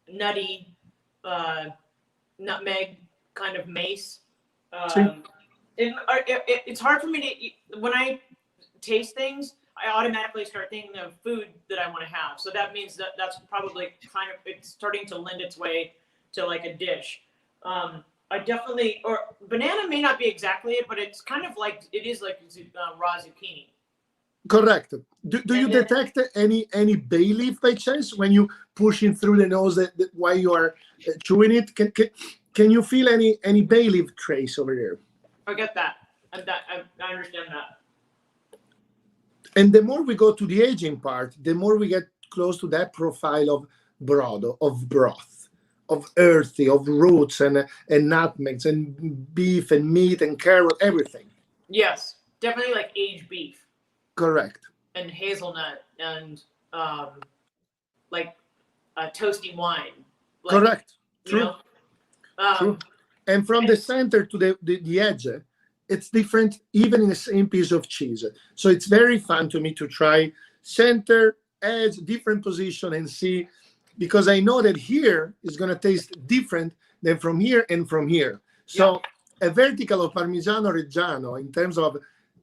nutty, nutmeg, kind of mace. It's hard for me to eat. When I taste things, I automatically start thinking of food that I want to have. So that means that that's probably kind of, it's starting to lend its way to like a dish. I definitely, or banana may not be exactly it, but it's kind of like, it is like raw zucchini. Correct. Do you detect any bay leaf by chance when you pushing through the nose while you are chewing it? Can you feel any bay leaf trace over there? I get that. I understand that. And the more we go to the aging part, the more we get close to that profile of brodo, of broth, of earthy, of roots and nutmegs and beef and meat and carrot, everything. Yes, definitely like aged beef. Correct. And hazelnut and like a toasty wine. Like, correct. True. True. And from the center to the edge, it's different even in the same piece of cheese. So it's very fun to me to try center, edge, different position and see, because I know that here is going to taste different than from here and from here. So a vertical of Parmigiano-Reggiano in terms of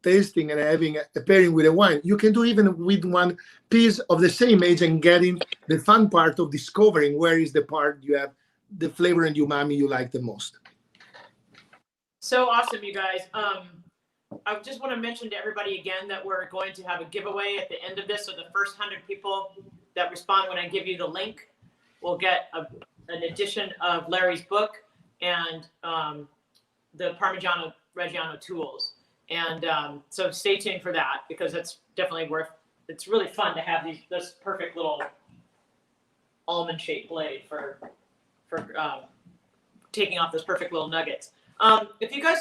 tasting and having a pairing with a wine, you can do even with one piece of the same age and getting the fun part of discovering where is the part you have the flavor and umami you like the most. So awesome, you guys. I just want to mention to everybody again that we're going to have a giveaway at the end of this. So the first 100 people that respond when I give you the link will get an edition of Larry's book and the Parmigiano-Reggiano tools. And so stay tuned for that, because it's definitely it's really fun to have this perfect little almond shaped blade for taking off those perfect little nuggets. If you guys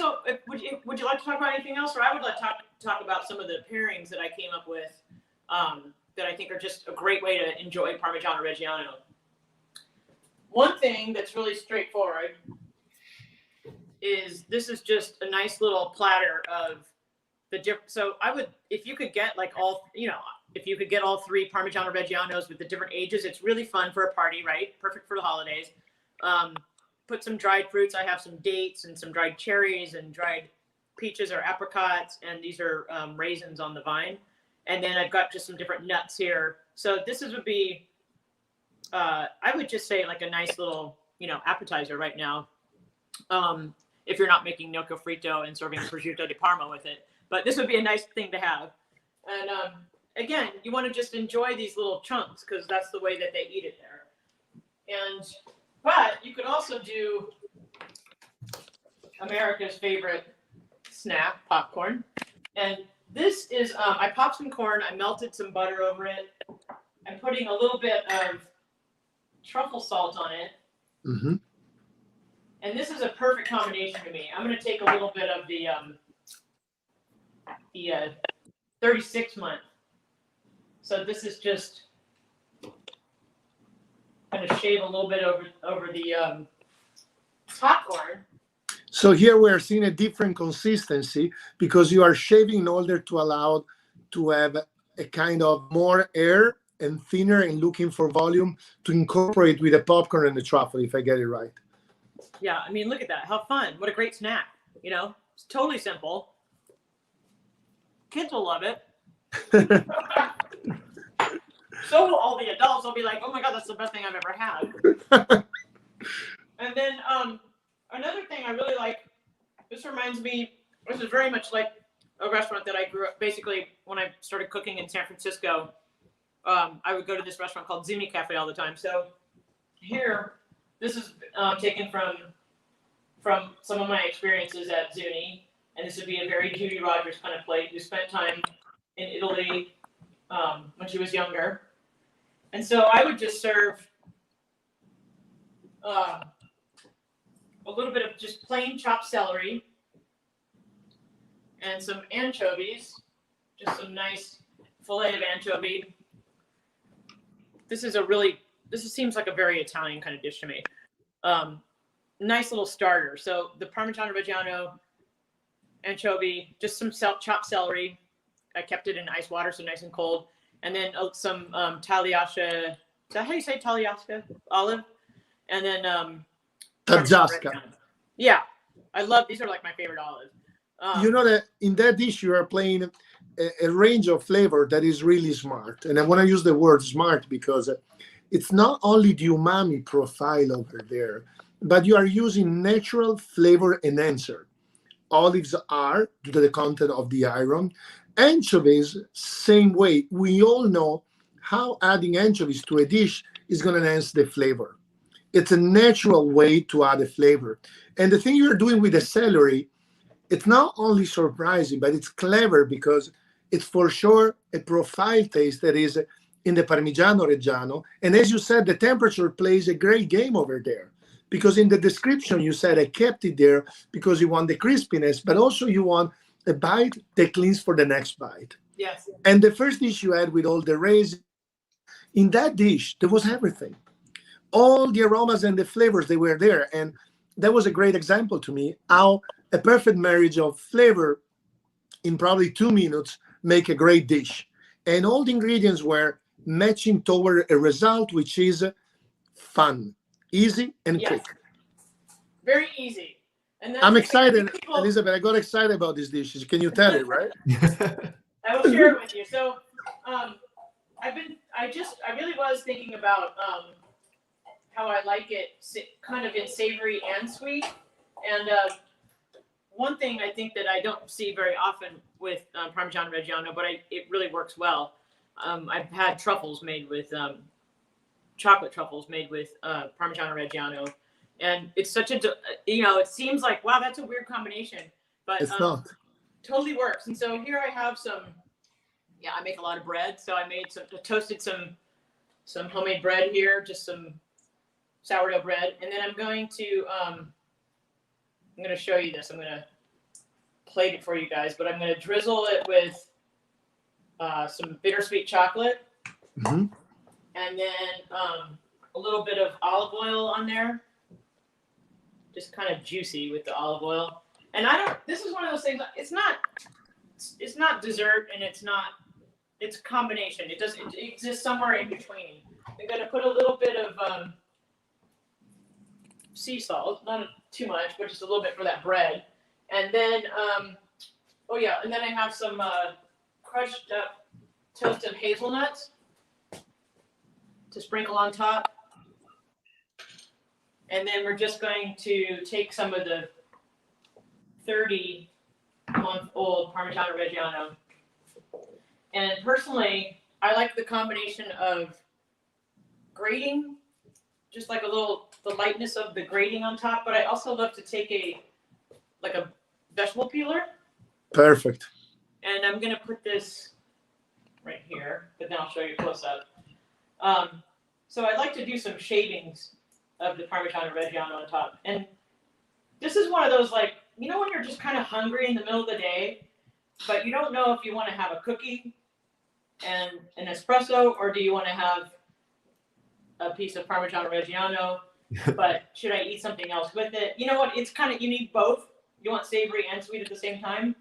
would you like to talk about anything else, or I would like to talk about some of the pairings that I came up with that I think are just a great way to enjoy Parmigiano-Reggiano. One thing that's really straightforward is this is just a nice little platter of the different. So I would, if you could get like all, if you could get all three Parmigiano-Reggianos with the different ages, it's really fun for a party, right? Perfect for the holidays. Put some dried fruits. I have some dates and some dried cherries and dried peaches or apricots, and these are raisins on the vine. And then I've got just some different nuts here. So this would be, I would just say like a nice little, appetizer right now. If you're not making gnocco fritto and serving prosciutto di Parma with it. But this would be a nice thing to have. And again, you want to just enjoy these little chunks because that's the way that they eat it there. But you could also do America's favorite snack, popcorn. And this is, I popped some corn, I melted some butter over it. I'm putting a little bit of truffle salt on it. Mm-hmm. And this is a perfect combination to me. I'm going to take a little bit of the 36 month. So this is just going to shave a little bit over the popcorn. So here we are seeing a different consistency because you are shaving in order to allow to have a kind of more air and thinner and looking for volume to incorporate with the popcorn and the truffle, if I get it right. Yeah, I mean, look at that. How fun. What a great snack. It's totally simple. Kids will love it. So will all the adults. They'll be like, oh my God, that's the best thing I've ever had. And then another thing I really like, this reminds me, this is very much like a restaurant that I grew up, basically when I started cooking in San Francisco, I would go to this restaurant called Zuni Cafe all the time. So here, this is taken from some of my experiences at Zuni, and this would be a very Judy Rogers kind of plate who spent time in Italy when she was younger. And so I would just serve a little bit of just plain chopped celery and some anchovies, just some nice fillet of anchovy. This seems like a very Italian kind of dish to me. Nice little starter. So the Parmigiano-Reggiano, anchovy, just some chopped celery. I kept it in ice water, so nice and cold. And then some Tagliasca. Is that how you say Tagliasca? Olive. And then Taggiasca. Yeah, I love these. Are like my favorite olives. That in that dish you are playing a range of flavor that is really smart. And I want to use the word smart because it's not only the umami profile over there, but you are using natural flavor enhancer. Olives are due to the content of the iron. Anchovies, same way. We all know how adding anchovies to a dish is going to enhance the flavor. It's a natural way to add a flavor. And the thing you're doing with the celery, it's not only surprising, but it's clever because it's for sure a profile taste that is in the Parmigiano-Reggiano. And as you said, the temperature plays a great game over there. Because in the description, you said I kept it there because you want the crispiness, but also you want a bite that cleans for the next bite. Yes. And the first dish you had with all the raisins, in that dish, there was everything. All the aromas and the flavors, they were there. And that was a great example to me, how a perfect marriage of flavor in probably 2 minutes make a great dish. And all the ingredients were matching toward a result, which is fun, easy, and quick. Very easy. And I'm excited, Elizabeth. I got excited about these dishes. Can you tell it, right? I will share it with you. So, I really was thinking about how I like it, kind of in savory and sweet. And one thing I think that I don't see very often with Parmigiano-Reggiano, but it really works well. I've had truffles made with chocolate truffles made with Parmigiano-Reggiano. And it's such a, it seems like, wow, that's a weird combination, but it's not. Totally works. And so here I have I make a lot of bread. So I toasted some homemade bread here, just some sourdough bread. And then I'm going to show you this. I'm going to plate it for you guys, but I'm going to drizzle it with some bittersweet chocolate. Mm-hmm. And then a little bit of olive oil on there just kind of juicy with the olive oil. And this is one of those things, it's not dessert and it's a combination. It exists somewhere in between. I'm going to put a little bit of sea salt, not too much, but just a little bit for that bread. And then, and then I have some crushed up toasted hazelnuts to sprinkle on top. And then we're just going to take some of the 30-month-old Parmigiano-Reggiano. And personally, I like the combination of grating, just like the lightness of the grating on top, but I also love to take a vegetable peeler. Perfect. And I'm gonna put this right here, but then I'll show you close up. So I like to do some shavings of the Parmigiano-Reggiano on top. And this is one of those, like, you know, when you're just kind of hungry in the middle of the day, but you don't know if you want to have a cookie and an espresso, or do you want to have a piece of Parmigiano-Reggiano, but should I eat something else with it? You know what? It's kind of, you need both. You want savory and sweet at the same time.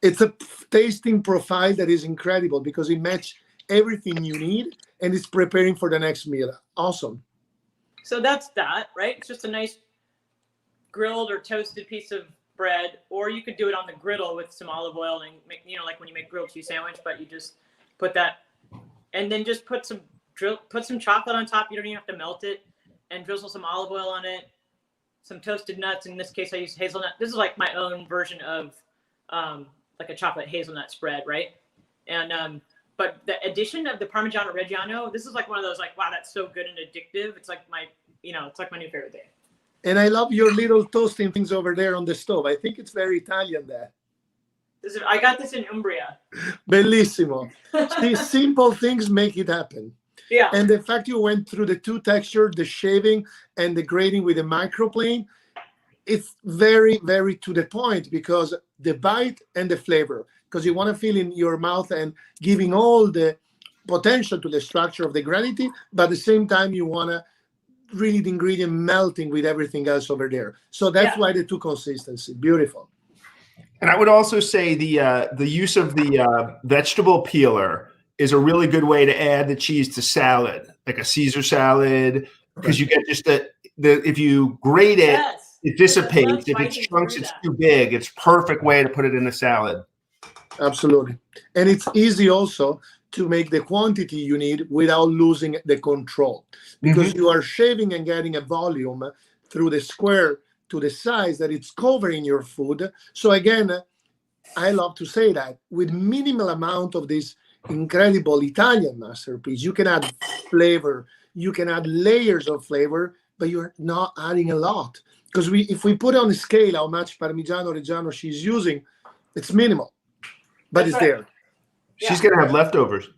It's a tasting profile that is incredible because it matches everything you need and it's preparing for the next meal. Awesome. So that's that, right? It's just a nice grilled or toasted piece of bread, or you could do it on the griddle with some olive oil and make, you know, like when you make grilled cheese sandwich, but you just put that, and then just put some chocolate on top. You don't even have to melt it, and drizzle some olive oil on it, some toasted nuts. In this case, I use hazelnut. This is like my own version of like a chocolate hazelnut spread, right? And but the addition of the Parmigiano-Reggiano, this is like one of those, like, wow, that's so good and addictive. It's like my, you know, it's like my new favorite thing. And I love your little toasting things over there on the stove. I think it's very Italian there. I got this in Umbria. Bellissimo. See, simple things make it happen. Yeah. And the fact you went through the two textures, the shaving and the grating with a microplane, it's very, very to the point, because the bite and the flavor, because you want to feel in your mouth and giving all the potential to the structure of the granity, but at the same time, you want to really the ingredient melting with everything else over there. So that's why the two consistency. Beautiful. And I would also say the use of the vegetable peeler is a really good way to add the cheese to salad, like a Caesar salad, because you get just if you grate it, it dissipates. If it's chunks, it's too big. It's perfect way to put it in a salad. Absolutely. And it's easy also to make the quantity you need without losing the control, because you are shaving and getting a volume through the square to the size that it's covering your food. So again, I love to say that with minimal amount of this incredible Italian masterpiece, you can add flavor, you can add layers of flavor, but you're not adding a lot. Because if we put on a scale how much Parmigiano-Reggiano she's using, it's minimal, but it's there. She's going to have leftovers.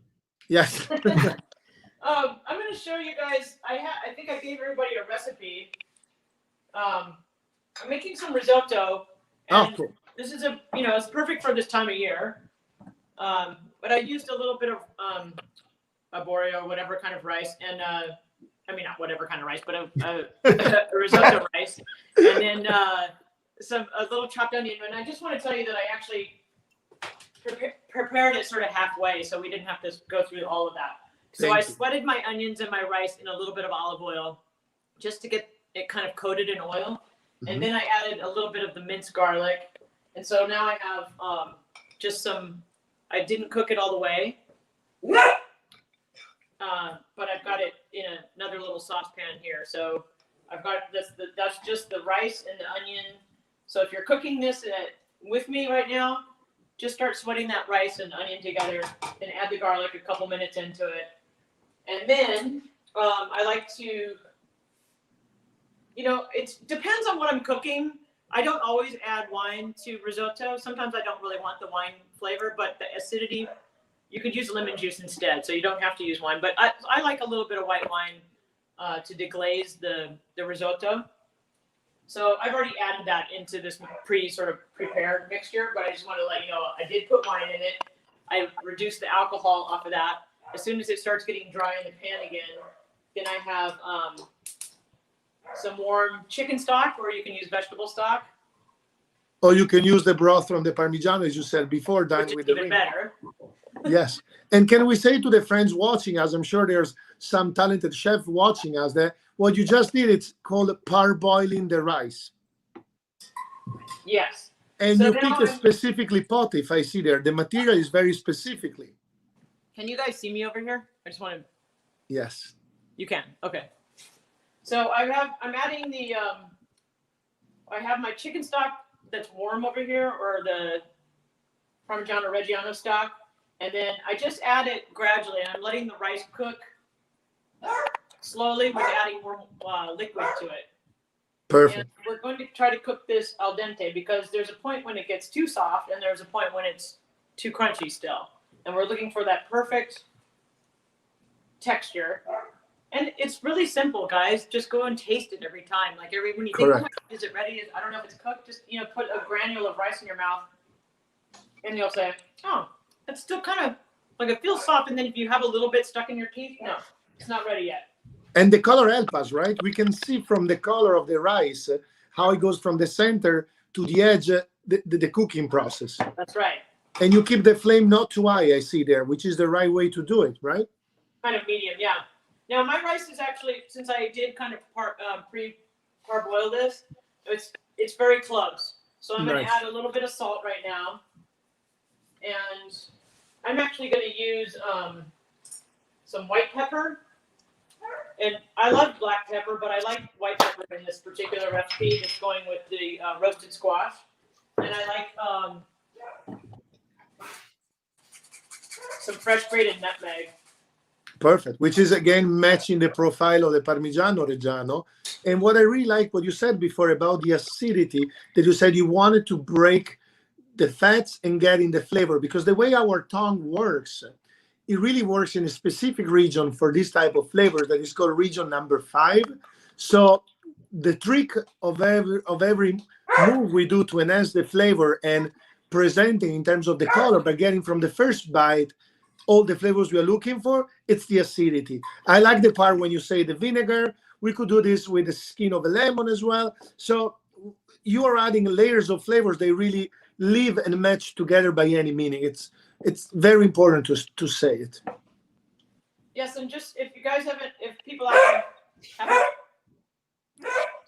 Yes. I'm going to show you guys. I think I gave everybody a recipe. I'm making some risotto. And cool. This is it's perfect for this time of year. But I used a little bit of arborio, whatever kind of rice, and I mean, not whatever kind of rice, but a risotto rice, and then a little chopped onion. And I just want to tell you that I actually prepared it sort of halfway, so we didn't have to go through all of that. So I sweated my onions and my rice in a little bit of olive oil just to get it kind of coated in oil. And then I added a little bit of the minced garlic. And so now I have just some, I didn't cook it all the way, but I've got it in another little saucepan here. So I've got that's just the rice and the onion. So if you're cooking this with me right now, just start sweating that rice and onion together and add the garlic a couple minutes into it. And then I like to, it depends on what I'm cooking. I don't always add wine to risotto. Sometimes I don't really want the wine flavor, but the acidity, you could use lemon juice instead. So you don't have to use wine. But I like a little bit of white wine to deglaze the risotto. So I've already added that into this prepared mixture, but I just want to let you know I did put wine in it. I reduced the alcohol off of that. As soon as it starts getting dry in the pan again, then I have some warm chicken stock, or you can use vegetable stock, Or you can use the broth from the Parmigiano, as you said before, done which is with the even ring. better. Yes. And can we say to the friends watching us, I'm sure there's some talented chef watching us, that what you just did, it's called parboiling the rice. Yes. And So you now pick a specifically pot, if I see there. The material is very specifically. Can you guys see me over here? I just want to. Yes. You can. Okay. So I'm adding the I have my chicken stock that's warm over here, or the Parmigiano-Reggiano stock, and then I just add it gradually, and I'm letting the rice cook slowly with adding more liquid to it. Perfect. And we're going to try to cook this al dente, because there's a point when it gets too soft and there's a point when it's too crunchy still. And we're looking for that perfect texture. And it's really simple, guys. Just go and taste it every time. Like when you think, oh, is it ready? I don't know if it's cooked. Just put a granule of rice in your mouth, and you'll say, oh, it's still kind of like it feels soft. And then if you have a little bit stuck in your teeth, no, it's not ready yet. And the color helps us, right? We can see from the color of the rice how it goes from the center to the edge, the cooking process. That's right. And you keep the flame not too high, I see there, which is the right way to do it, right? Kind of medium, yeah. Now my rice is actually, since I did kind of pre-parboil this, it's very close. So I'm going to add a little bit of salt right now, and I'm actually going to use some white pepper. And I love black pepper, but I like white pepper in this particular recipe. It's going with the roasted squash. And I like some fresh grated nutmeg. Perfect, which is again matching the profile of the Parmigiano-Reggiano. And what I really like, what you said before about the acidity, that you said you wanted to break the fats and get in the flavor, because the way our tongue works, it really works in a specific region for this type of flavor that is called region number 5. So the trick of every move we do to enhance the flavor and presenting in terms of the color, by getting from the first bite all the flavors we are looking for, it's the acidity. I like the part when you say the vinegar. We could do this with the skin of a lemon as well. So you are adding layers of flavors. They really live and match together by any meaning. It's very important to say it. Yes, and just if you guys if people haven't,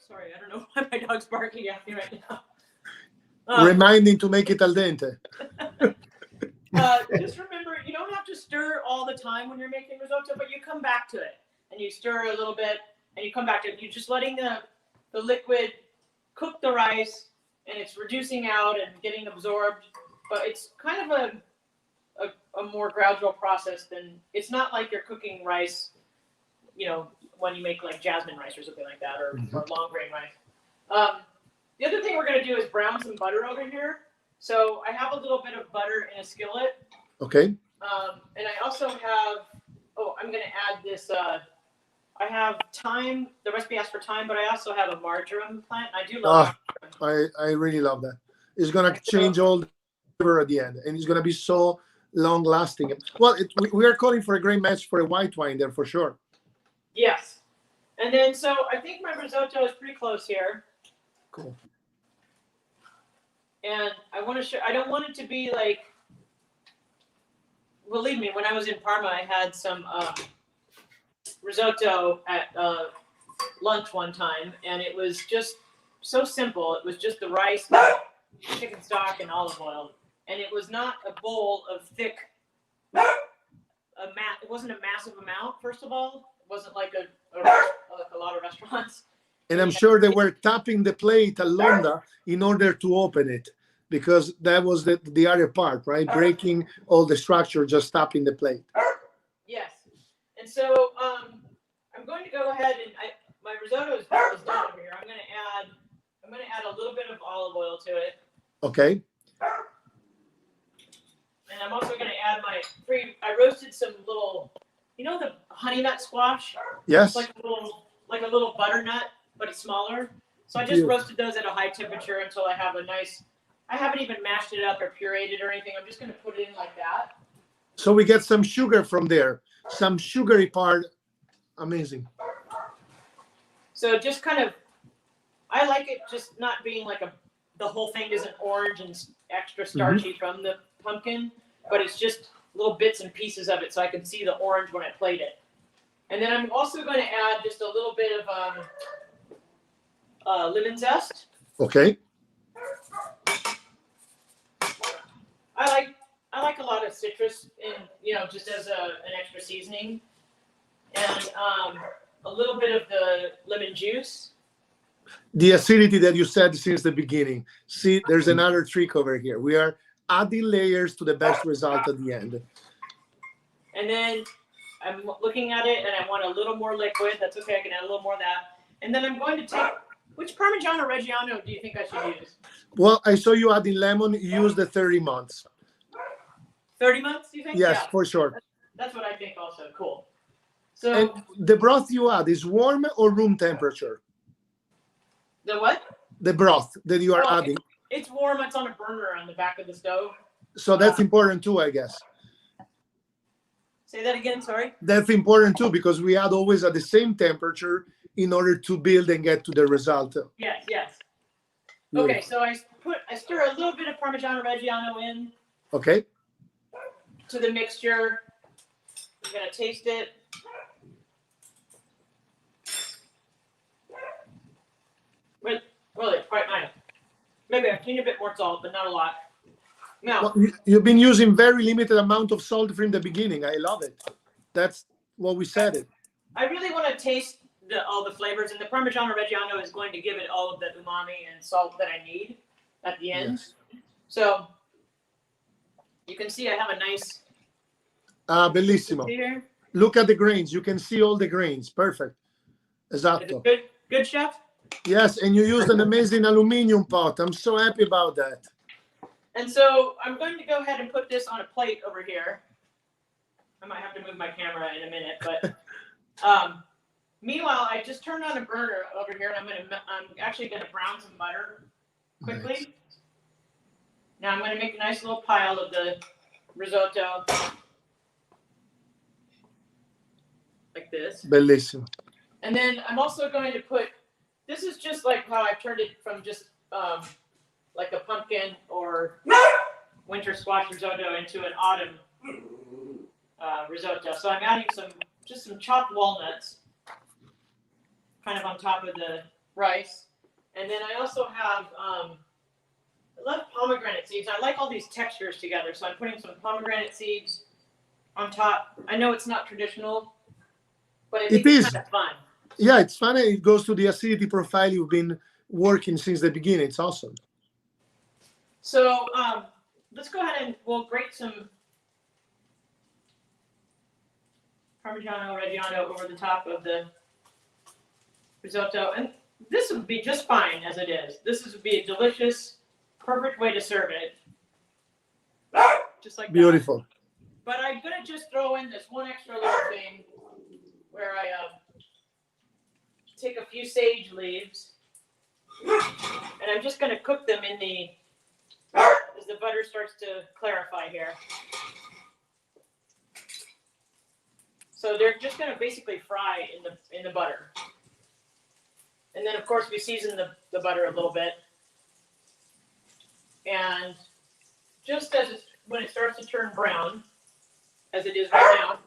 sorry, I don't know why my dog's barking at me right now. Reminding to make it al dente. Just remember, you don't have to stir all the time when you're making risotto, but you come back to it and you stir a little bit and you come back to it. You're just letting the liquid cook the rice, and it's reducing out and getting absorbed. But it's kind of a more gradual process than, it's not like you're cooking rice, when you make like jasmine rice or something like that, or long grain rice. The other thing we're going to do is brown some butter over here. So I have a little bit of butter in a skillet. Okay. And I also have, I'm going to add this, I have thyme. The recipe asks for thyme, but I also have a marjoram plant. I do love marjoram. I really love that. It's going to change all the flavor at the end, and it's going to be so long lasting. Well, we are calling for a great match for a white wine there for sure. Yes. And then, so I think my risotto is pretty close here. Cool. And I want to show, I don't want it to be like, believe me, when I was in Parma, I had some risotto at lunch one time, and it was just so simple. It was just the rice, chicken stock, and olive oil. And it was not a bowl of thick, it wasn't a massive amount, first of all. It wasn't like a lot of restaurants. And I'm sure they were tapping the plate a londa in order to open it, because that was the other part, right? Breaking all the structure, just tapping the plate. Yes. And so I'm going to go ahead and my risotto is done over here. I'm going to add a little bit of olive oil to it. Okay. And I'm also going to add I roasted some little, the honey nut squash? Yes. It's like a little butternut, but it's smaller. So I just roasted those at a high temperature until I have I haven't even mashed it up or pureed it or anything. I'm just going to put it in like that. So we get some sugar from there, some sugary part. Amazing. So just kind of, I like it just not being like the whole thing isn't orange and extra starchy from the pumpkin, but it's just little bits and pieces of it so I can see the orange when I plate it. And then I'm also going to add just a little bit of lemon zest. Okay. I like a lot of citrus in, just as an extra seasoning. And a little bit of the lemon juice. The acidity that you said since the beginning. See, there's another trick over here. We are adding layers to the best result at the end. And then I'm looking at it and I want a little more liquid. That's okay, I can add a little more of that. And then I'm going to take, which Parmigiano-Reggiano do you think I should use? Well, I saw you adding lemon. Use the 30 months. 30 months, do you think? Yes, yeah, for sure. That's what I think also. Cool. So and the broth you add is warm or room temperature? The what? The broth that you are adding. It's warm. It's on a burner on the back of the stove. So that's important too, I guess. Say that again, sorry. That's important too, because we add always at the same temperature in order to build and get to the result. Yes, yes. Beautiful. Okay, so I stir a little bit of Parmigiano-Reggiano in. Okay. To the mixture. I'm gonna taste it. Really, quite nice. Maybe a teeny bit more salt, but not a lot. Now, well, you've been using very limited amount of salt from the beginning. I love it. That's what we said it. I really want to taste all the flavors, and the Parmigiano-Reggiano is going to give it all of the umami and salt that I need at the end. Yes. So you can see I have a nice. Bellissimo. Here. Look at the grains. You can see all the grains. Perfect. Esatto. Good, chef? Yes, and you used an amazing aluminum pot. I'm so happy about that. And so I'm going to go ahead and put this on a plate over here. I might have to move my camera in a minute, but meanwhile, I just turned on a burner over here, and I'm actually going to brown some butter quickly. Nice. Now I'm going to make a nice little pile of the risotto, like this. Bellissimo. And then I'm also going to put. This is just like how I've turned it from just like a pumpkin or winter squash risotto into an autumn risotto. So I'm adding just some chopped walnuts kind of on top of the rice. And then I also have, I love pomegranate seeds. I like all these textures together. So I'm putting some pomegranate seeds on top. I know it's not traditional, but I think it's kind of fun. Yeah, it's funny. It goes to the acidity profile you've been working since the beginning. It's awesome. So let's go ahead and we'll grate some Parmigiano-Reggiano over the top of the risotto. And this would be just fine as it is. This would be a delicious, perfect way to serve it. Just like beautiful. That. But I'm going to just throw in this one extra little thing where I take a few sage leaves and I'm just going to cook them in as the butter starts to clarify here. So they're just going to basically fry in the butter. And then of course we season the butter a little bit. And just when it starts to turn brown, as it is right now,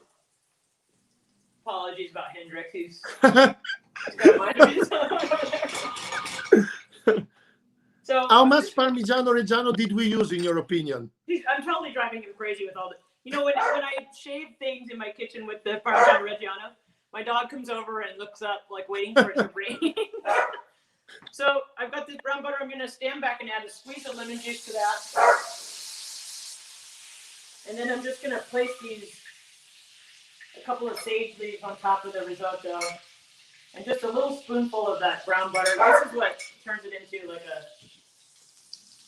apologies about Hendrix, he's got a mind of his own over there. So how much Parmigiano-Reggiano did we use in your opinion? I'm totally driving him crazy with all the, when I shave things in my kitchen with the Parmigiano-Reggiano, my dog comes over and looks up like waiting for it to rain. So I've got this brown butter. I'm going to stand back and add a squeeze of lemon juice to that. And then I'm just going to place a couple of sage leaves on top of the risotto. And just a little spoonful of that brown butter. This is what turns it into like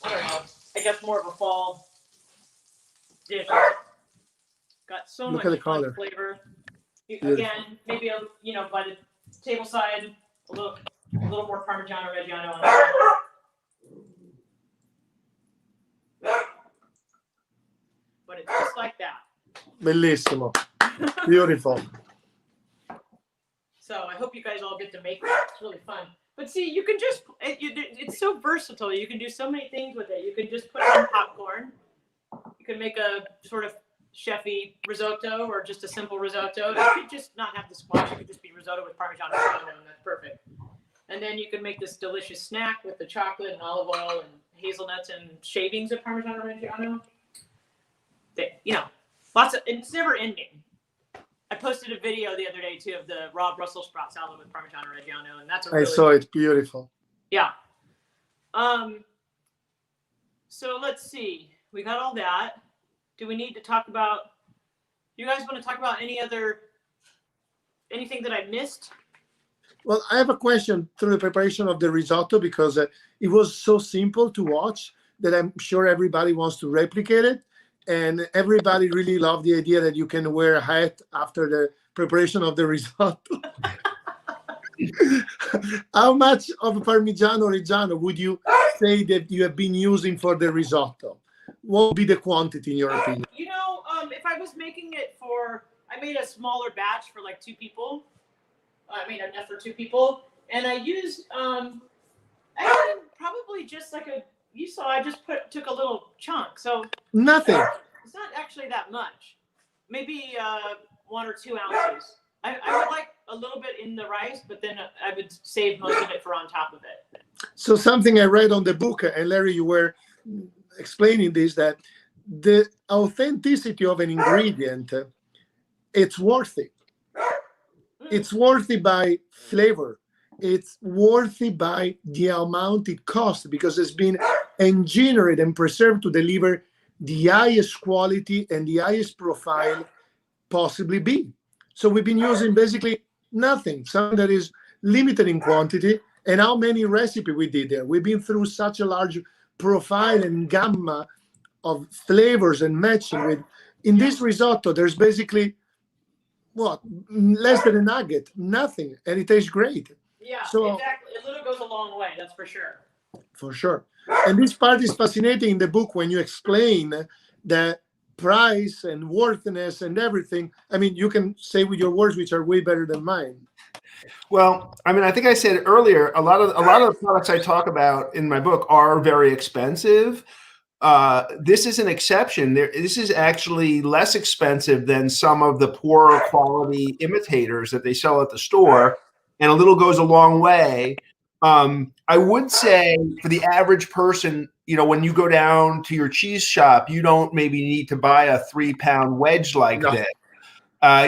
I don't know, I guess more of a fall dish. Got so much fun flavor. Again, maybe by the table side, a little more Parmigiano-Reggiano on top. But it's just like that. Bellissimo. Beautiful. So I hope you guys all get to make it. It's really fun. But see, you can just, it's so versatile. You can do so many things with it. You can just put it on popcorn. You can make a sort of chefy risotto or just a simple risotto. It could just not have the squash. It could just be risotto with Parmigiano-Reggiano, and that's perfect. And then you can make this delicious snack with the chocolate and olive oil and hazelnuts and shavings of Parmigiano-Reggiano. You know, lots of, it's never ending. I posted a video the other day too of the raw Brussels sprout salad with Parmigiano-Reggiano, and that's a really, I saw it. Beautiful. yeah. So let's see. We got all that. Do we need to talk about? You guys want to talk about anything that I missed? Well, I have a question through the preparation of the risotto, because it was so simple to watch that I'm sure everybody wants to replicate it. And everybody really loved the idea that you can wear a hat after the preparation of the risotto. How much of Parmigiano-Reggiano would you say that you have been using for the risotto? What would be the quantity in your opinion? You know, if I was making it I made a smaller batch for like 2 people. I made enough for 2 people, and I used, probably just like you saw, I just took a little chunk. So Nothing. it's not actually that much. Maybe 1 or 2 ounces. I would like a little bit in the rice, but then I would save most of it for on top of it. So something I read on the book, and Larry, you were explaining this, that the authenticity of an ingredient, it's worthy. It's worthy by flavor. It's worthy by the amount it costs, because it's been engineered and preserved to deliver the highest quality and the highest profile possibly be. So we've been using basically nothing, something that is limited in quantity. And how many recipes we did there? We've been through such a large profile and gamma of flavors and matching with. In this risotto, there's basically what, less than a nugget, nothing, and it tastes great. Yeah, so, exactly. A little goes a long way, that's for sure. For sure. And this part is fascinating in the book when you explain the price and worthiness and everything. I mean, you can say with your words, which are way better than mine. Well, I mean, I think I said earlier, a lot of the products I talk about in my book are very expensive. This is an exception. This is actually less expensive than some of the poorer quality imitators that they sell at the store, and a little goes a long way. I would say for the average person, you know, when you go down to your cheese shop, you don't maybe need to buy a 3-pound wedge like this.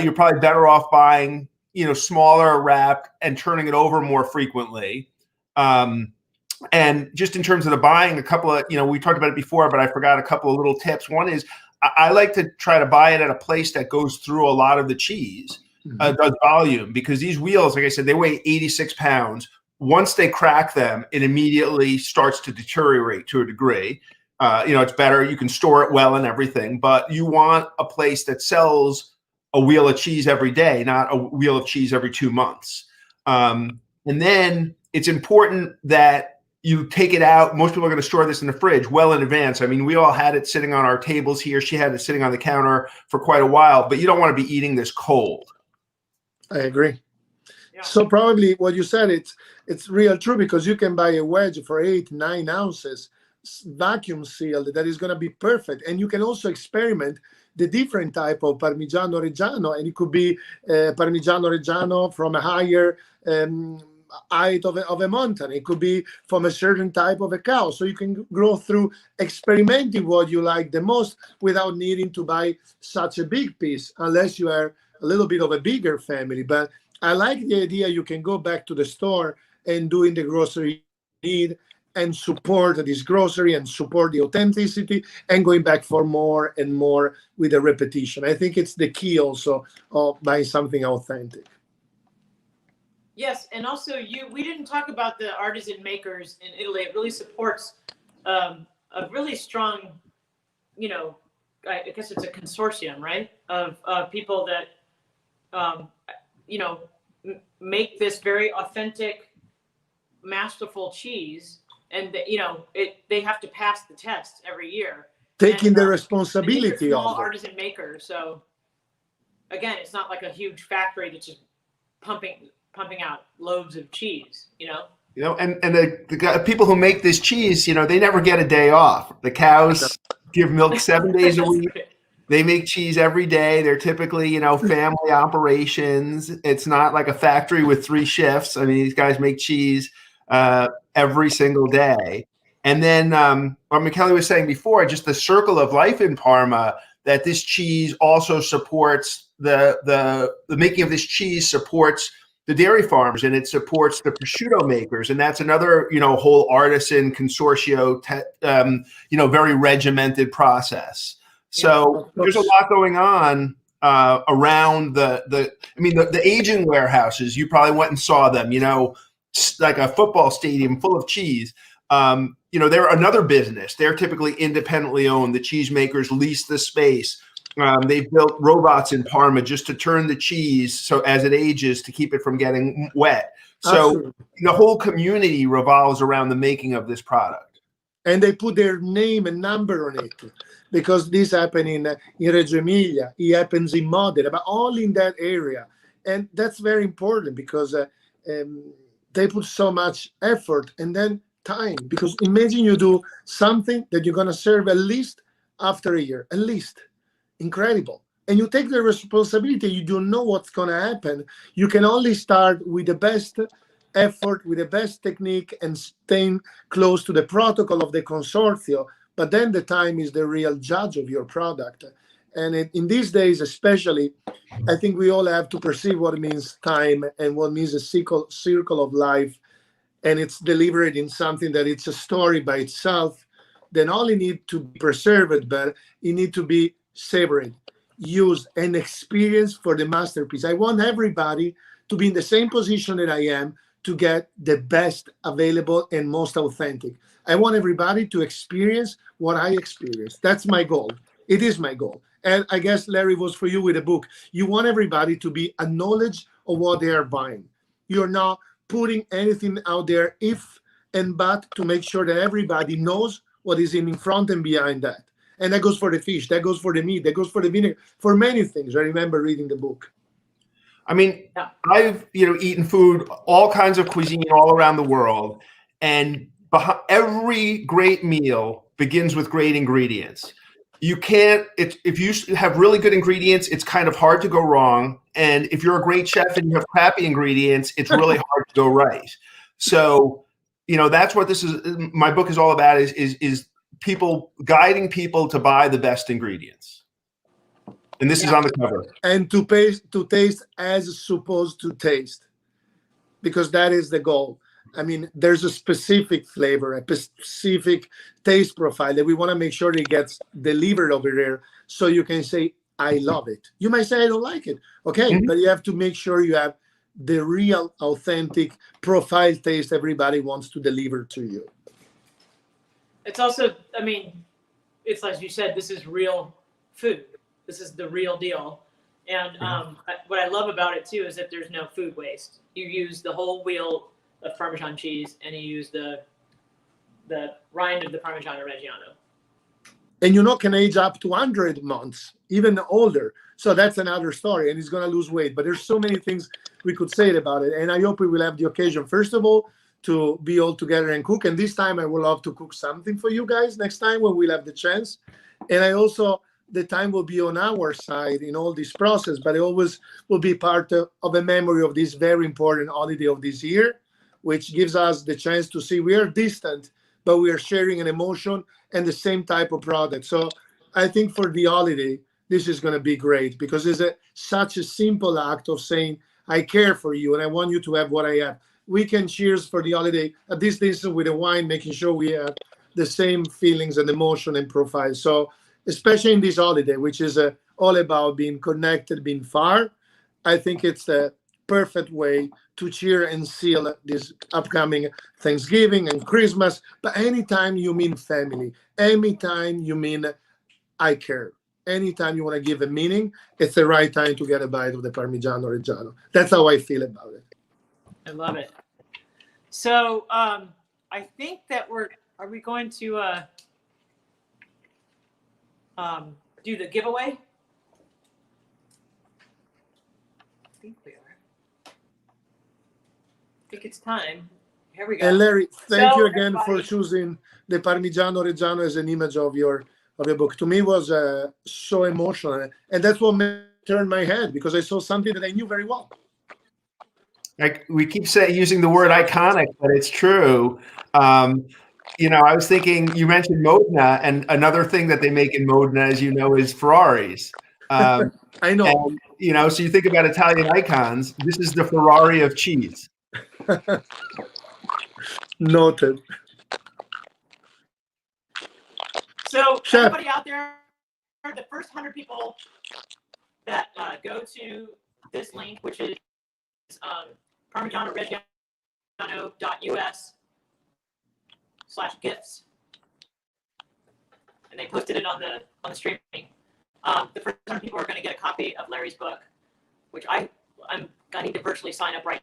You're probably better off buying, you know, smaller wrapped and turning it over more frequently. And just in terms of the buying, a couple of, you know, we talked about it before, but I forgot a couple of little tips. One is I like to try to buy it at a place that goes through a lot of the cheese, does volume, because these wheels, like I said, they weigh 86 pounds. Once they crack them, it immediately starts to deteriorate to a degree. You know, it's better. You can store it well and everything, but you want a place that sells a wheel of cheese every day, not a wheel of cheese every 2 months. And then it's important that you take it out. Most people are going to store this in the fridge well in advance. I mean, we all had it sitting on our tables here. She had it sitting on the counter for quite a while, but you don't want to be eating this cold. I agree. Yeah. So probably what you said, it's real true, because you can buy a wedge for 8-9 ounces, vacuum sealed, that is going to be perfect. And you can also experiment the different type of Parmigiano-Reggiano, and it could be Parmigiano-Reggiano from a higher height of a mountain. It could be from a certain type of a cow. So you can go through experimenting what you like the most without needing to buy such a big piece, unless you are a little bit of a bigger family. But I like the idea you can go back to the store and doing the grocery need and support this grocery and support the authenticity and going back for more and more with a repetition. I think it's the key also of buying something authentic. Yes, and also we didn't talk about the artisan makers in Italy. It really supports a really strong, you know, I guess it's a consortium, right, of people that, you know, make this very authentic, masterful cheese, and you know, they have to pass the test every year. Taking the responsibility small of it. artisan makers. So again, it's not like a huge factory that's just pumping pumping out loaves of cheese, And the people who make this cheese, they never get a day off. The cows give milk 7 days a week. They make cheese every day. They're typically, family operations. It's not like a factory with 3 shifts. I mean, these guys make cheese every single day. And then what Michele was saying before, just the circle of life in Parma, that this cheese also supports the making of this cheese supports the dairy farmers, and it supports the prosciutto makers. And that's another, whole artisan consortio, very regimented process. So there's a lot going on around the aging warehouses. You probably went and saw them, like a football stadium full of cheese. They're another business. They're typically independently owned. The cheesemakers lease the space. They've built robots in Parma just to turn the cheese so as it ages to keep it from getting wet. So Absolutely. The whole community revolves around the making of this product. And they put their name and number on it, because this happened in Reggio Emilia, it happens in Modena, but all in that area. And that's very important, because they put so much effort and then time. Because imagine you do something that you're going to serve at least after a year, at least. Incredible. And you take the responsibility. You don't know what's going to happen. You can only start with the best effort, with the best technique, and staying close to the protocol of the consortio. But then the time is the real judge of your product. And in these days, especially, I think we all have to perceive what it means time and what means a circle of life. And it's delivered in something that it's a story by itself. Then all it need to be preserved, but it need to be savored, used, and experienced for the masterpiece. I want everybody to be in the same position that I am, to get the best available and most authentic. I want everybody to experience what I experienced. That's my goal. It is my goal. And I guess, Larry, was for you with the book. You want everybody to be a knowledge of what they are buying. You're not putting anything out there if and but to make sure that everybody knows what is in front and behind that. And that goes for the fish, that goes for the meat, that goes for the vinegar, for many things. I remember reading the book. I mean, I've eaten food, all kinds of cuisine all around the world, and every great meal begins with great ingredients. You can't, if you have really good ingredients, it's kind of hard to go wrong. And if you're a great chef and you have crappy ingredients, it's really hard to go right. So, that's what this is. My book is all about is people guiding people to buy the best ingredients. And this is on the cover. And to taste as supposed to taste, because that is the goal. I mean, there's a specific flavor, a specific taste profile that we want to make sure it gets delivered over there, so you can say, I love it. You might say, I don't like it. Okay, but you have to make sure you have the real, authentic profile taste everybody wants to deliver to you. It's also, it's like you said, this is real food. This is the real deal. And what I love about it, too, is that there's no food waste. You use the whole wheel of Parmesan cheese, and you use the rind of the Parmigiano-Reggiano. And can age up to 100 months, even older. So that's another story, and he's going to lose weight. But there's so many things we could say about it. And I hope we will have the occasion, first of all, to be all together and cook. And this time I would love to cook something for you guys next time when we'll have the chance. And the time will be on our side in all this process, but it always will be part of a memory of this very important holiday of this year, which gives us the chance to see we are distant, but we are sharing an emotion and the same type of product. So I think for the holiday, this is going to be great, because it's such a simple act of saying, I care for you and I want you to have what I have. We can cheers for the holiday at this distance with a wine, making sure we have the same feelings and emotion and profile. So especially in this holiday, which is all about being connected, being far, I think it's the perfect way to cheer and seal this upcoming Thanksgiving and Christmas. But anytime you mean family, anytime you mean I care, anytime you want to give a meaning, it's the right time to get a bite of the Parmigiano-Reggiano. That's how I feel about it. I love it. So I think that are we going to do the giveaway? I think we are. think it's time. Here we go. And Larry, thank So, you again for everybody- choosing the Parmigiano-Reggiano as an image of your book. To me, it was so emotional, and that's what made me turn my head, because I saw something that I knew very well. Like we keep using the word iconic, but it's true. You know, I was thinking you mentioned Modena, and another thing that they make in Modena, as you know, is Ferraris. I know. And, you know, so you think about Italian icons. This is the Ferrari of cheese. Noted. So Chef. everybody out there, the first 100 people that go to this link, which is Parmigiano-Reggiano.us/gifts, and they posted it on the streaming. The first 100 people are going to get a copy of Larry's book, which I need to virtually sign up right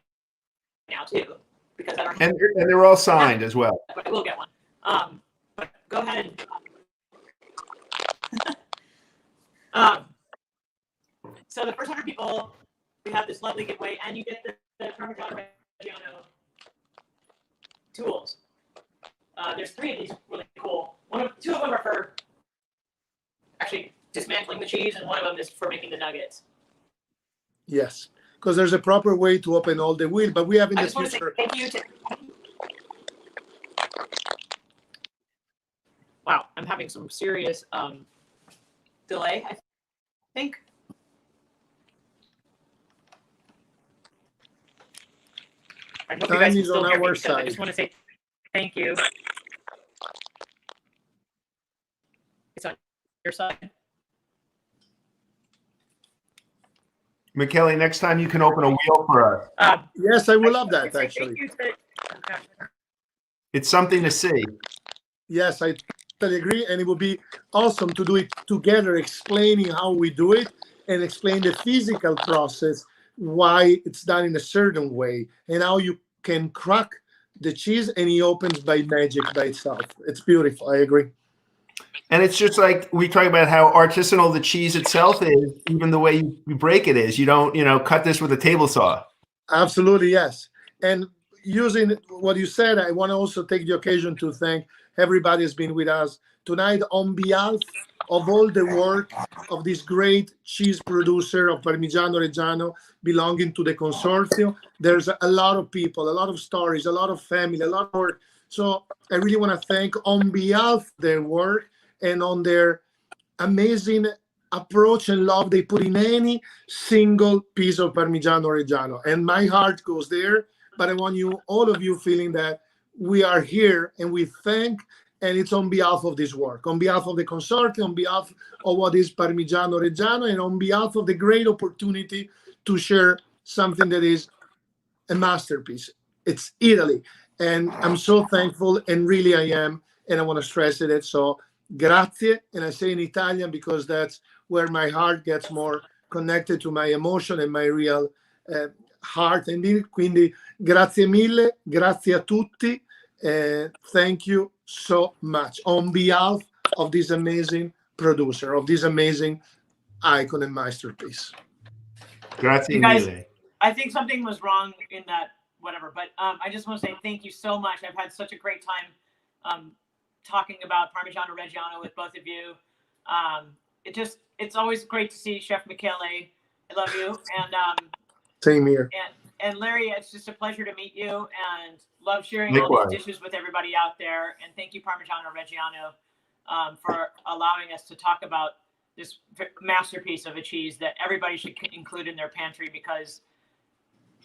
now too, because I don't have. And they're all signed as well. But I will get one. But go ahead and. So the first 100 people, we have this lovely giveaway, and you get the Parmigiano-Reggiano tools. There's 3 of these really cool. 2 of them are for actually dismantling the cheese, and 1 of them is for making the nuggets. Yes, because there's a proper way to open all the wheel, but we have in I the just want to say future. thank you to. Wow, I'm having some serious delay, I think. I hope you Time guys can is still on hear me, our because I side. just want to say thank you. It's on your side. Michele, next time you can open a wheel for us. Yes, I will love I that, say actually. Thank you to, It's something to see. Yes, I totally agree, and it would be awesome to do it together, explaining how we do it and explain the physical process, why it's done in a certain way, and how you can crack the cheese and it opens by magic by itself. It's beautiful. I agree. And it's just like we talk about how artisanal the cheese itself is, even the way you break it is. You don't, you know, cut this with a table saw. Absolutely, yes. And using what you said, I want to also take the occasion to thank everybody who's been with us tonight on behalf of all the work of this great cheese producer of Parmigiano-Reggiano belonging to the consortium. There's a lot of people, a lot of stories, a lot of family, a lot of work. So I really want to thank on behalf of their work and on their amazing approach and love they put in any single piece of Parmigiano-Reggiano. And my heart goes there, but I want you, all of you, feeling that we are here and we thank, and it's on behalf of this work, on behalf of the consortium, on behalf of what is Parmigiano-Reggiano, and on behalf of the great opportunity to share something that is a masterpiece. It's Italy. And I'm so thankful, and really I am, and I want to stress it. So grazie, and I say in Italian because that's where my heart gets more connected to my emotion and my real heart. And quindi grazie mille, grazie a tutti, thank you so much on behalf of this amazing producer, of this amazing icon and masterpiece. Grazie You guys, mille. I think something was wrong in that whatever, but I just want to say thank you so much. I've had such a great time talking about Parmigiano-Reggiano with both of you. It's always great to see Chef Michele. I love you. And Same here. And Larry, it's just a pleasure to meet you, and love sharing Likewise. all these dishes with everybody out there. And thank you, Parmigiano-Reggiano, for allowing us to talk about this masterpiece of a cheese that everybody should include in their pantry, because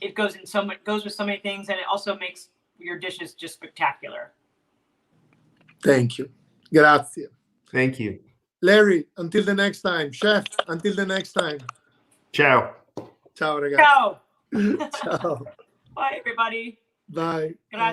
it goes with so many things, and it also makes your dishes just spectacular. Thank you. Grazie. Thank you. Larry, until the next time. Chef, until the next time. Ciao. Ciao, ragazzi. Ciao. Ciao. Bye, everybody. Bye. Grazie.